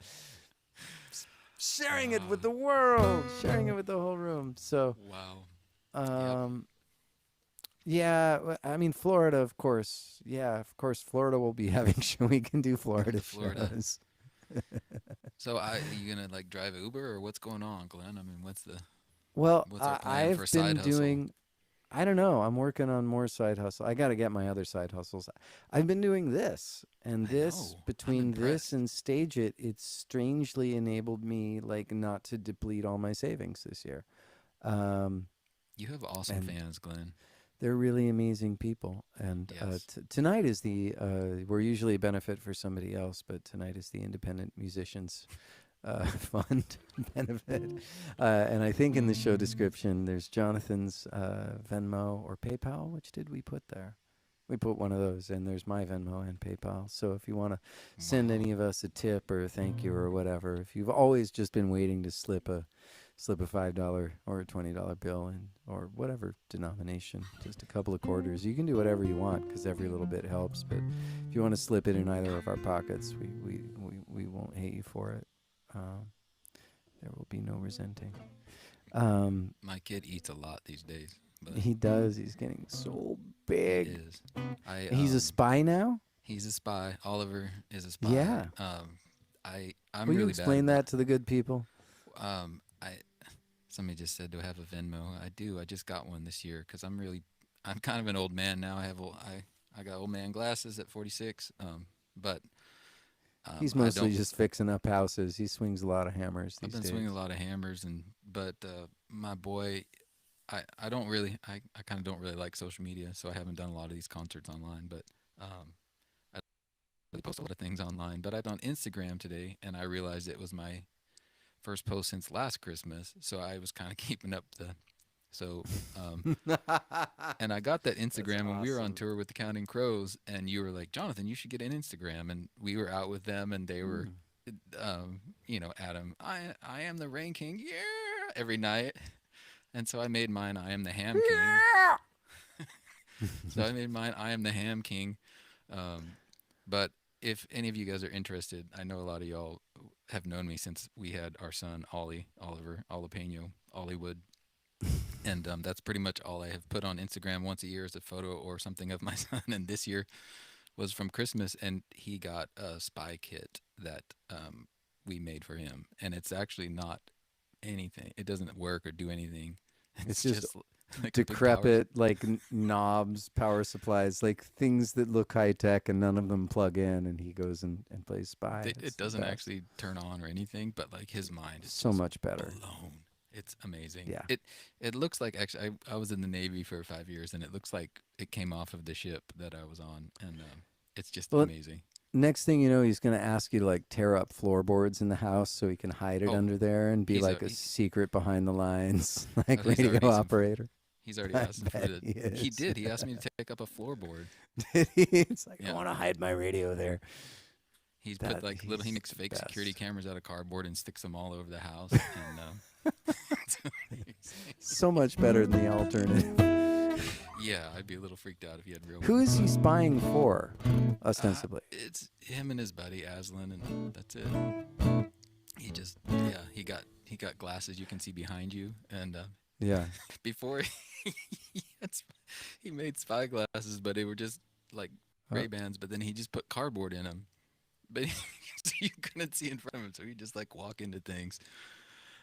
sharing it with the world, sharing it with the whole room. So, wow. Yeah, I mean, Florida, of course. Yeah, of course, Florida will be having show. We can do Florida shows. So, are you gonna like drive Uber, or what's going on, Glenn? I mean, what's our plan I've for been side hustle? doing. I don't know. I'm working on more side hustle. I got to get my other side hustles. I've been doing this, and I this know. I'm between this impressed. and Stage It, it's strangely enabled me like not to deplete all my savings this year. You have awesome and fans, Glenn. They're really amazing people. And Yes. tonight is we're usually a benefit for somebody else, but tonight is the Independent Musicians Fund benefit. And I think in the show description, there's Jonathan's Venmo or PayPal. Which did we put there? We put one of those, and there's my Venmo and PayPal. So if you want to send Wow. any of us a tip or a thank you or whatever, if you've always just been waiting to slip a $5 or a $20 bill in, or whatever denomination, just a couple of quarters, you can do whatever you want because every little bit helps. But if you want to slip it in either of our pockets, we won't hate you for it. There will be no resenting. My kid eats a lot these days. But He does. He's getting so it big. is. He's a spy now? He's a spy. Oliver is a spy. Yeah. I'm Will you really explain bad. that to the good people? Somebody just said, "Do I have a Venmo?" I do. I just got one this year because I'm kind of an old man now. I got old man glasses at 46. But He's I mostly don't. just fixing up houses. He swings a lot of hammers I've these been days. swinging a lot of hammers, but my boy, I don't really, I kind of don't really like social media, so I haven't done a lot of these concerts online. But I really post a lot of things online. But I got on Instagram today, and I realized it was my first post since last Christmas, so I was kind of keeping up and I got that Instagram when we were on awesome. tour with the Counting Crows, and you were like, Jonathan, you should get an Instagram, and we were out with them, and they were, Adam, I am the Rain King, yeah, every night, and so I made mine, I am the Ham King. So I made mine, I am the Ham King. But if any of you guys are interested, I know a lot of y'all have known me since we had our son, Oliver Olipeno, Ollywood. And that's pretty much all I have put on Instagram once a year is a photo or something of my son. And this year was from Christmas, and he got a spy kit that we made for him. And it's actually not anything. It doesn't work or do anything. It's just like a big decrepit, like knobs, power supplies, like things that look high tech and none of them plug in, and he goes and plays spy. It It's the doesn't best. actually turn on or anything, but like his mind is So just much better. blown. It's amazing. Yeah. It looks like, actually, I was in the Navy for 5 years, and it looks like it came off of the ship that I was on, and it's just Well, amazing. next thing you know, he's going to ask you to like tear up floorboards in the house so he can hide it Oh, under there and be he's like a a he, secret behind the lines, like oh, he's radio already some. operator. He's already I asked for bet the. he He is. did. He asked me to take up a floorboard. Did he? It's like, I Yeah. want to hide my radio there. He's put like little. He He's makes the fake security best. cameras out of cardboard and sticks them all over the house. And it's amazing. So much better than the alternative. Yeah, I'd be a little freaked out if he had real. Who is he spying for, Uh, ostensibly? it's him and his buddy Aslan, and that's it. He just, he got glasses you can see behind you, and Yeah. before he made spy glasses, but they were just like Oh. Ray-Bans, but then he just put cardboard in them, but so you couldn't see in front of him, so he just like walk into things.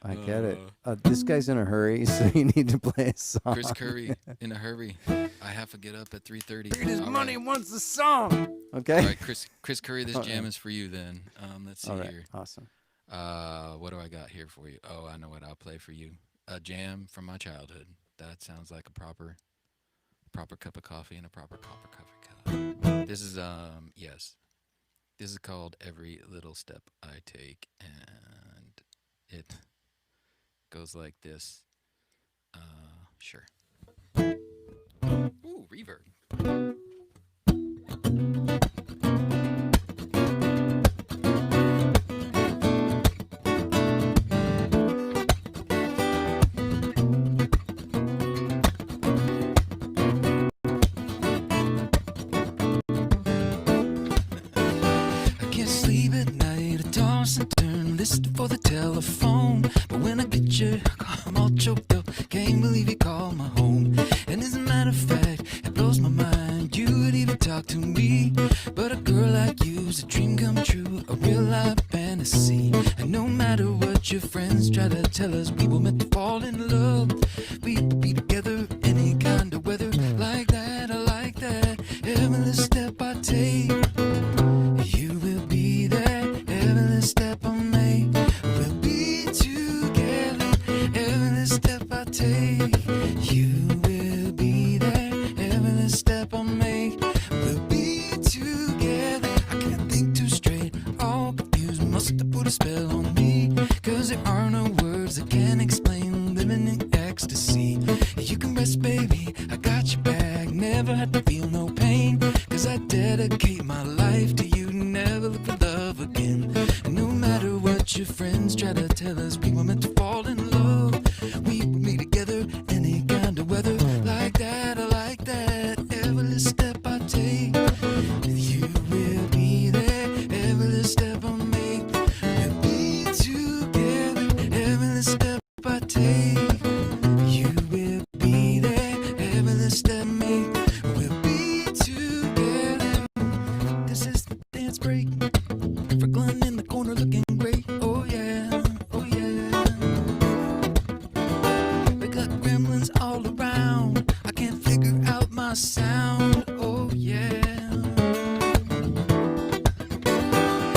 I get it. Uh, This guy's in a hurry, so you need to play a song. Chris Curry in a hurry. I have to get up at 3:30. Paid his All money right. wants the song. Okay. All right, Chris Curry, this Oh, jam yeah. is for you then. Let's see All right. here. Awesome. What do I got here for you? Oh, I know what I'll play for you. A jam from my childhood. That sounds like a proper cup of coffee and a proper cup of coffee. This is yes. This is called Every Little Step I Take, and it goes like this. Sure. Ooh, reverb. I can't sleep at night, I toss and turn, listen for the telephone. But when I get you, I'm all choked up, can't believe you called my home. And as a matter of fact, it blows my mind, you would even talk to me. But a girl like you's a dream come true, a real life fantasy. And no matter what your friends try to tell us, we were meant to fall in love. We'd be together any kind of weather, like that, or like that. Every step I take, you will be there. Every step I make, we'll be together. Every step I take, you will be there. Every step I make, we'll be together. I can't think too straight, all confused. Must have put a spell on me, 'cause there are no words that can explain living in ecstasy. You can rest, baby, I got your back. Never had to feel no pain, 'cause I dedicate my life to you. Never look for love again. And no matter what your friends try to tell us, we were meant to fall in love. We would be together any kind of weather, like that, or like that. Every step I take, you will be there. Every step I make, we'll be together. Every step I take, you will be there. Every step I make, we'll be together. This is the dance break for Glenn in the corner looking great. Oh yeah, oh yeah. We got gremlins all around. I can't figure out my sound. Oh yeah.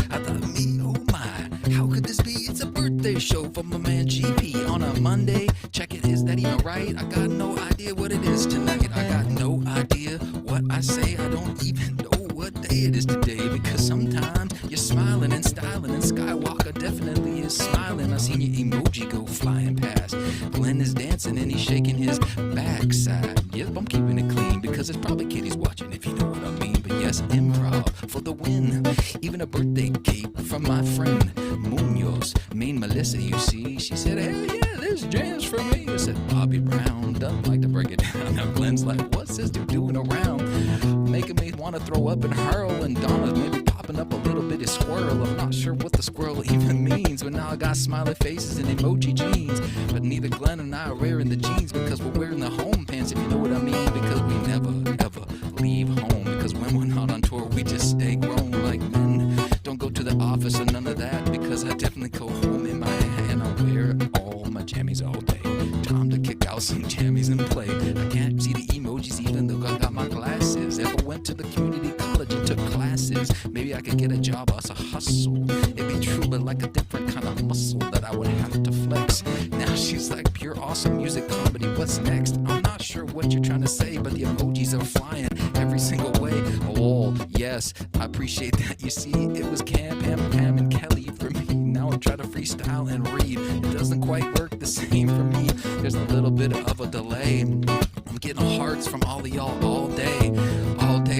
I thought me, oh my, how could this be? It's a birthday show for my man GP on a Monday. Check it, is that even right? I got no idea what it is tonight. I got no idea what I say. I don't even know what day it is today, because sometimes you're smiling and styling, and Skywalker definitely is smiling. I seen your emoji go flying past. Glenn is dancing and he's shaking his backside. Yep, I'm keeping it clean because it's probably kitties watching, if you know what I mean. But yes, improv for the win. Even a birthday cake from my friend Munoz. Main Melissa, you see, she said, hell yeah, this jam's for me. I said, Bobby Brown doesn't like to break it down. Now Glenn's like, what's this dude doing around? Making me want to throw up and hurl, and Donna's maybe popping up a little bitty squirrel. I'm not sure what the squirrel even means, but now I got smiley faces and emoji jeans. But neither Glenn and I are wearing the jeans, because we're wearing the home pants, if you know what I mean. Because we never, ever leave home, because when we're not on tour, we just stay grown like men. Don't go to the office or none of that, because I definitely go home in my hand. I wear all my jammies all day. Time to kick out some jammies and play. I can't see the emojis even though I got my glasses. Ever went to the community college and took classes? Maybe I could get a job as a hustle. It'd be true, but like a different kind of muscle that I would have to flex. Now she's like, what you're trying to say, but the emojis are flying every single way. Oh, yes, I appreciate that. You see, it was Cam, Pam, and Kelly for me. Now I try to freestyle and read. It doesn't quite work the same for me. There's a little bit of a delay. I'm getting hearts from all of y'all all day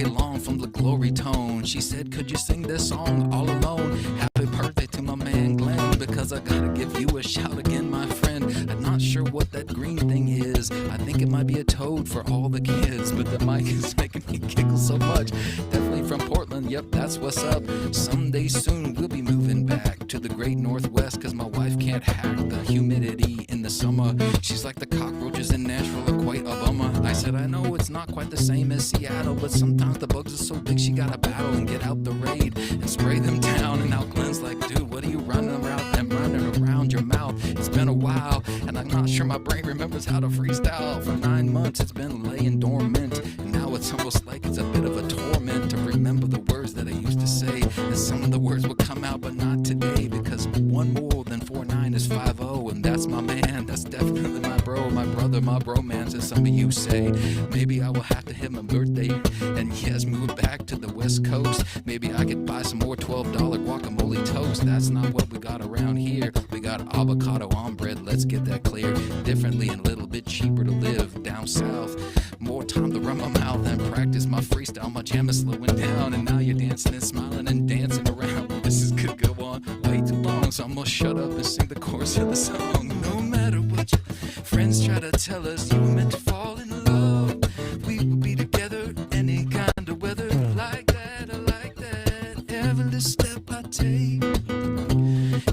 long from the glory tone. She said, could you sing this song all alone? Happy birthday to my man Glenn, because I gotta give you a shout again, my friend. I'm not sure what that green thing is. I think it might be a toad for all the kids, but the mic is making me giggle so much. Definitely from Portland, yep, that's what's up. Someday soon we'll be moving back to the great Northwest, cause my wife can't hack the humidity in the summer. She's like the cockroaches in Nashville are quite a bummer. I said, I know it's not quite the same as Seattle, but sometimes the bugs are so big she gotta battle and get out the raid and spray them down. And now Glenn's like, dude, what are you running around your mouth? It's been a while, and I'm not sure my brain remembers how to freestyle. For 9 months it's been laying dormant, and now it's almost like it's a bit of a torment to remember the words that I used to say. And some of the words will come out, but not today, because one more than 4-9 is 5-0, and that's my man. That's definitely my bro, my brother, my bromance, as some of you say. Maybe I will have to hit my birthday and yes, move back to the West Coast. Maybe I could buy some more $12 guacamole toast. That's not what we got around here. We got avocado on bread, let's get that clear. Differently and a little bit cheaper to live down south. More time to run my mouth and practice my freestyle. My jam is slowing down, and now you're dancing and smiling and dancing around. This is gonna go on way too long, so I'm gonna shut up and sing the chorus of the song. No matter what your friends try to tell us, you were meant to fall in love. We will be together any kind of weather. Like that, I like that. Every step I take,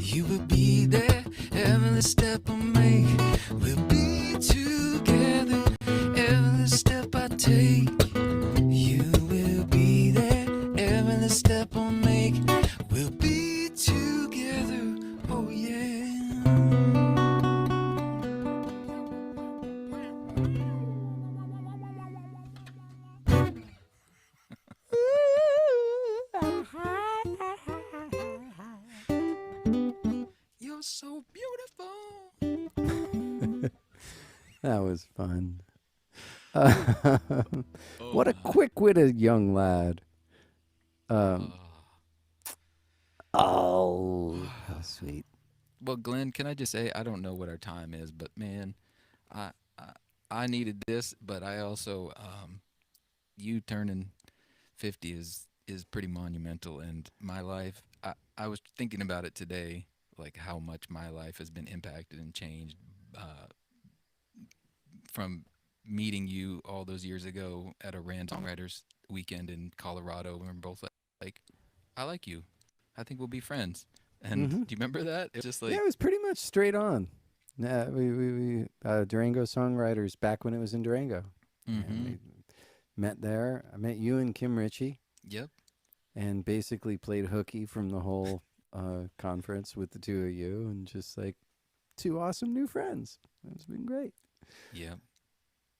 you will be there. Every step I make, we'll be together. Every step I take, you will be there. Every step I make, we'll be together. Oh yeah. You're so beautiful. That was fun. What a quick-witted young lad. Oh, how sweet. Well, Glenn, can I just say, I don't know what our time is, but man, I I needed this, but I also you turning 50 is pretty monumental, and my life. I was thinking about it today, like how much my life has been impacted and changed from meeting you all those years ago at a random songwriters weekend in Colorado. We were both like, I like you. I think we'll be friends. And do you remember that? It was just like, Yeah, it was pretty much straight on. We Durango Songwriters back when it was in Durango. And we met there. I met you and Kim Ritchie. Yep. And basically played hooky from the whole conference with the two of you, and just like two awesome new friends. It's been great. Yeah.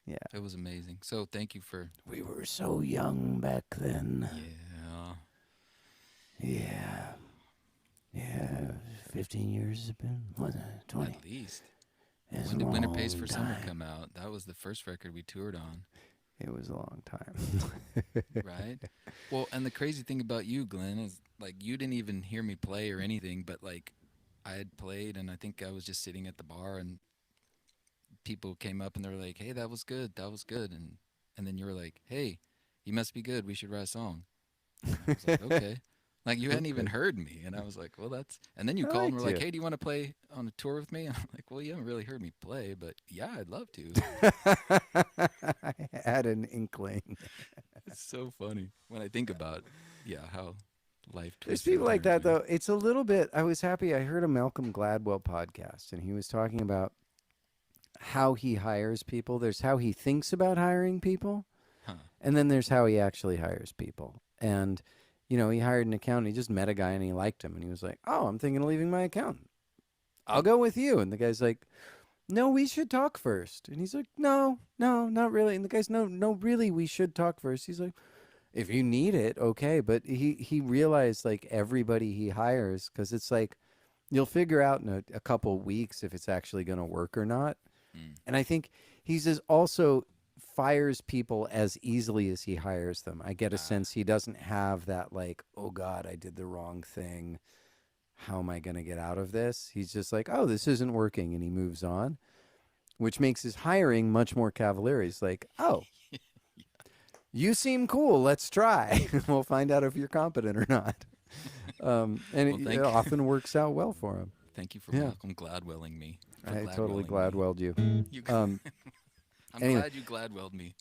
Yeah. It was amazing. So thank you for. We were so young back then. Yeah. Yeah. 15 years has been, what, 20? At least. It's When a did Winter Pays long for Summer time. come out? That was the first record we toured on, It was a long time. right? Well, and the crazy thing about you, Glenn, is like you didn't even hear me play or anything, but like I had played, and I think I was just sitting at the bar, and people came up and they were like, "Hey, that was good, and then you were like, "Hey, you must be good. We should write a song." And I was like, "Okay." Like you hadn't even heard me, and I was like, "Well, that's." And then you I called and liked were like, you. "Hey, do you want to play on a tour with me?" And I'm like, "Well, you haven't really heard me play, but yeah, I'd love to." I had an inkling. It's so funny when I think about, yeah, how life. There's twisted people like that, turns, man. though. It's a little bit. I was happy. I heard a Malcolm Gladwell podcast, and he was talking about how he hires people. There's how he thinks about hiring people, Huh. and then there's how he actually hires people. And, you know, he hired an accountant. He just met a guy, and he liked him. And he was like, oh, I'm thinking of leaving my accountant. I'll go with you. And the guy's like, no, we should talk first. And he's like, no, not really. And the guy's, no, really, we should talk first. He's like, if you need it, okay. But he realized, like, everybody he hires, because it's like, you'll figure out in a couple weeks if it's actually going to work or not. And I think he's also fires people as easily as he hires them. I get a sense he doesn't have that like, oh God, I did the wrong thing. How am I going to get out of this? He's just like, oh, this isn't working, and he moves on, which makes his hiring much more cavalier. He's like, oh, you seem cool. Let's try. We'll find out if you're competent or not. And it often works out well for him. Thank you for Malcolm Gladwelling me. I totally Gladwelled you. I'm glad you Gladwelled me.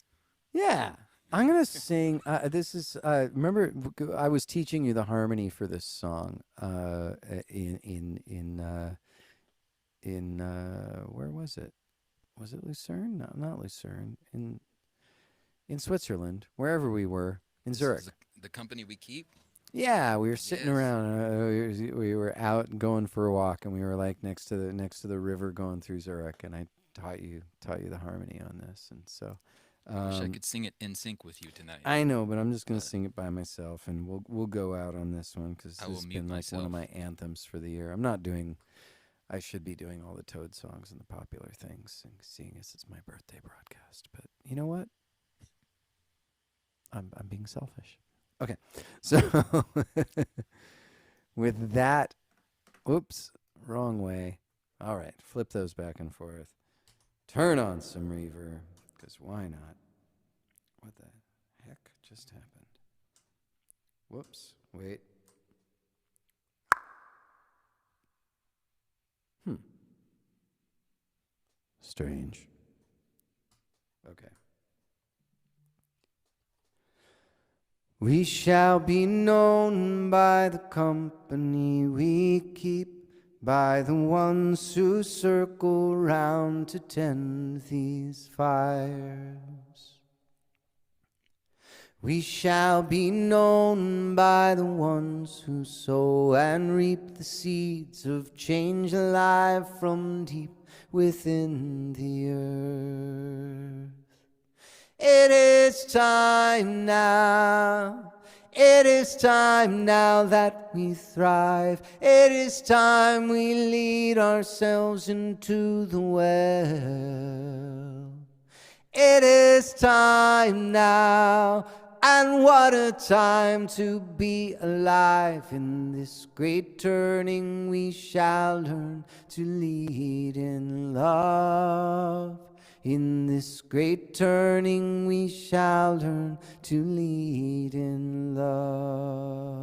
Yeah. I'm going to sing. This is, remember, I was teaching you the harmony for this song in where was it? Was it Lucerne? No, not Lucerne. In Switzerland, wherever we were, in Zurich. The company we keep? Yeah, we were sitting around. We were out and going for a walk, and we were like next to the river going through Zurich, and I taught you the harmony on this, and so. I wish I could sing it in sync with you tonight. I know, but I'm just gonna sing it by myself, and we'll go out on this one because this has been like one of my anthems for the year. I should be doing all the Toad songs and the popular things, and seeing as it's my birthday broadcast. But you know what? I'm being selfish. Okay, so with that, whoops, wrong way. All right, flip those back and forth. Turn on some reverb, because why not? What the heck just happened? Whoops, wait. Strange. Okay. We shall be known by the company we keep, by the ones who circle round to tend these fires. We shall be known by the ones who sow and reap the seeds of change alive from deep within the earth. It is time now. It is time now that we thrive. It is time we lead ourselves into the well. It is time now, and what a time to be alive. In this great turning we shall learn to lead in love. In this great turning we shall learn to lead in love.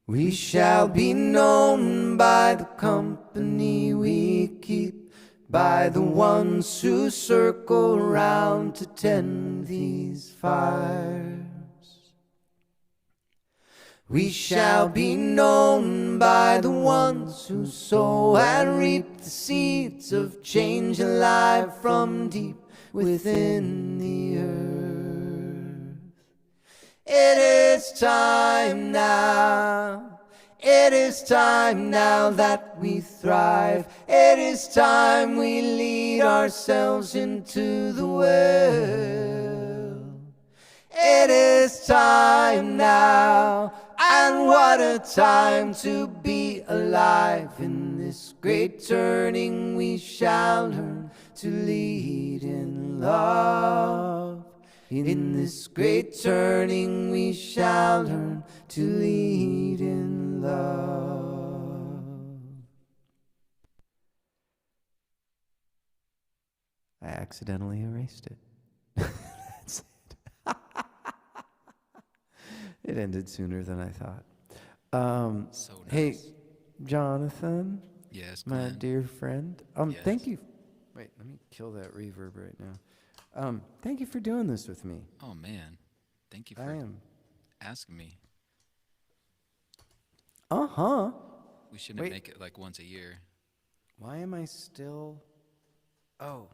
We shall be known by the company we keep, by the ones who circle round to tend these fires. We shall be known by the ones who sow and reap the seeds of change alive from deep within the earth. It is time now. It is time now that we thrive. It is time we lead ourselves into the well. It is time now, and what a time to be alive. In this great turning we shall learn to lead in love. In this great turning we shall learn to lead in love. I accidentally erased it. That's it. It ended sooner than I thought. So nice. Hey, Jonathan. Yes, my Glenn. dear friend. Yes. Thank you. Wait, let me kill that reverb right now. Thank you for doing this with me. Oh, man. Thank you for asking me. Uh-huh. We shouldn't make it like once a year. Why am I still... Oh.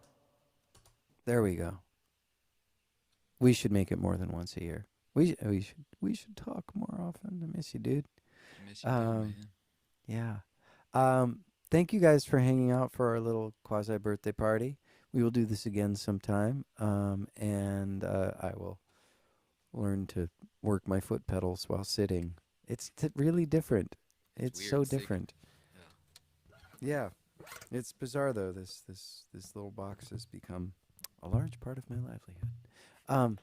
There we go. We should make it more than once a year. We should talk more often. I miss you, dude. I miss you too, man. Yeah. Thank you guys for hanging out for our little quasi-birthday party. We will do this again sometime, and I will learn to work my foot pedals while sitting. It's really different. It's weird, so sick. different. Yeah. It's bizarre though. This little box has become a large part of my livelihood. Um,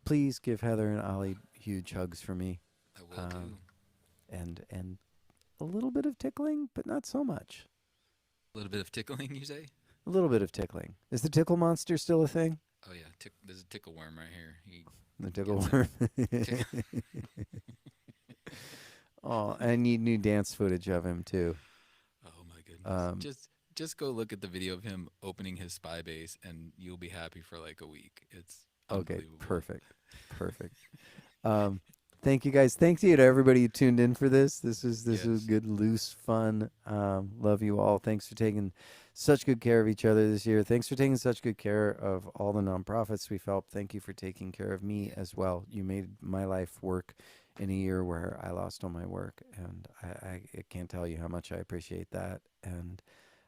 please give Heather and Ollie huge hugs for me. I will do. And a little bit of tickling, but not so much. A little bit of tickling, you say? A little bit of tickling. Is the tickle monster still a thing? Oh yeah, there's a tickle worm right here. The tickle gets worm. Tick- Oh, I need new dance footage of him too. Oh my goodness. Um, Just go look at the video of him opening his spy base, and you'll be happy for like a week. It's Okay, unbelievable. perfect. Thank you guys. Thank you to everybody who tuned in for this. This was Yes. good, loose fun. Love you all. Thanks for taking such good care of each other this year. Thanks for taking such good care of all the nonprofits we've helped. Thank you for taking care of me as well. You made my life work in a year where I lost all my work, and I can't tell you how much I appreciate that. And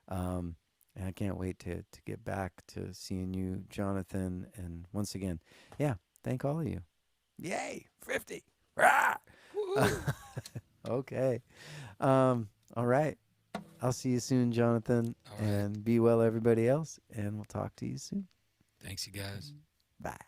I can't wait to get back to seeing you, Jonathan. And once again, yeah, thank all of you. Yay, 50. Rah! Okay. All right. I'll see you soon, Jonathan. All right. And be well, everybody else. And we'll talk to you soon. Thanks, you guys. Bye.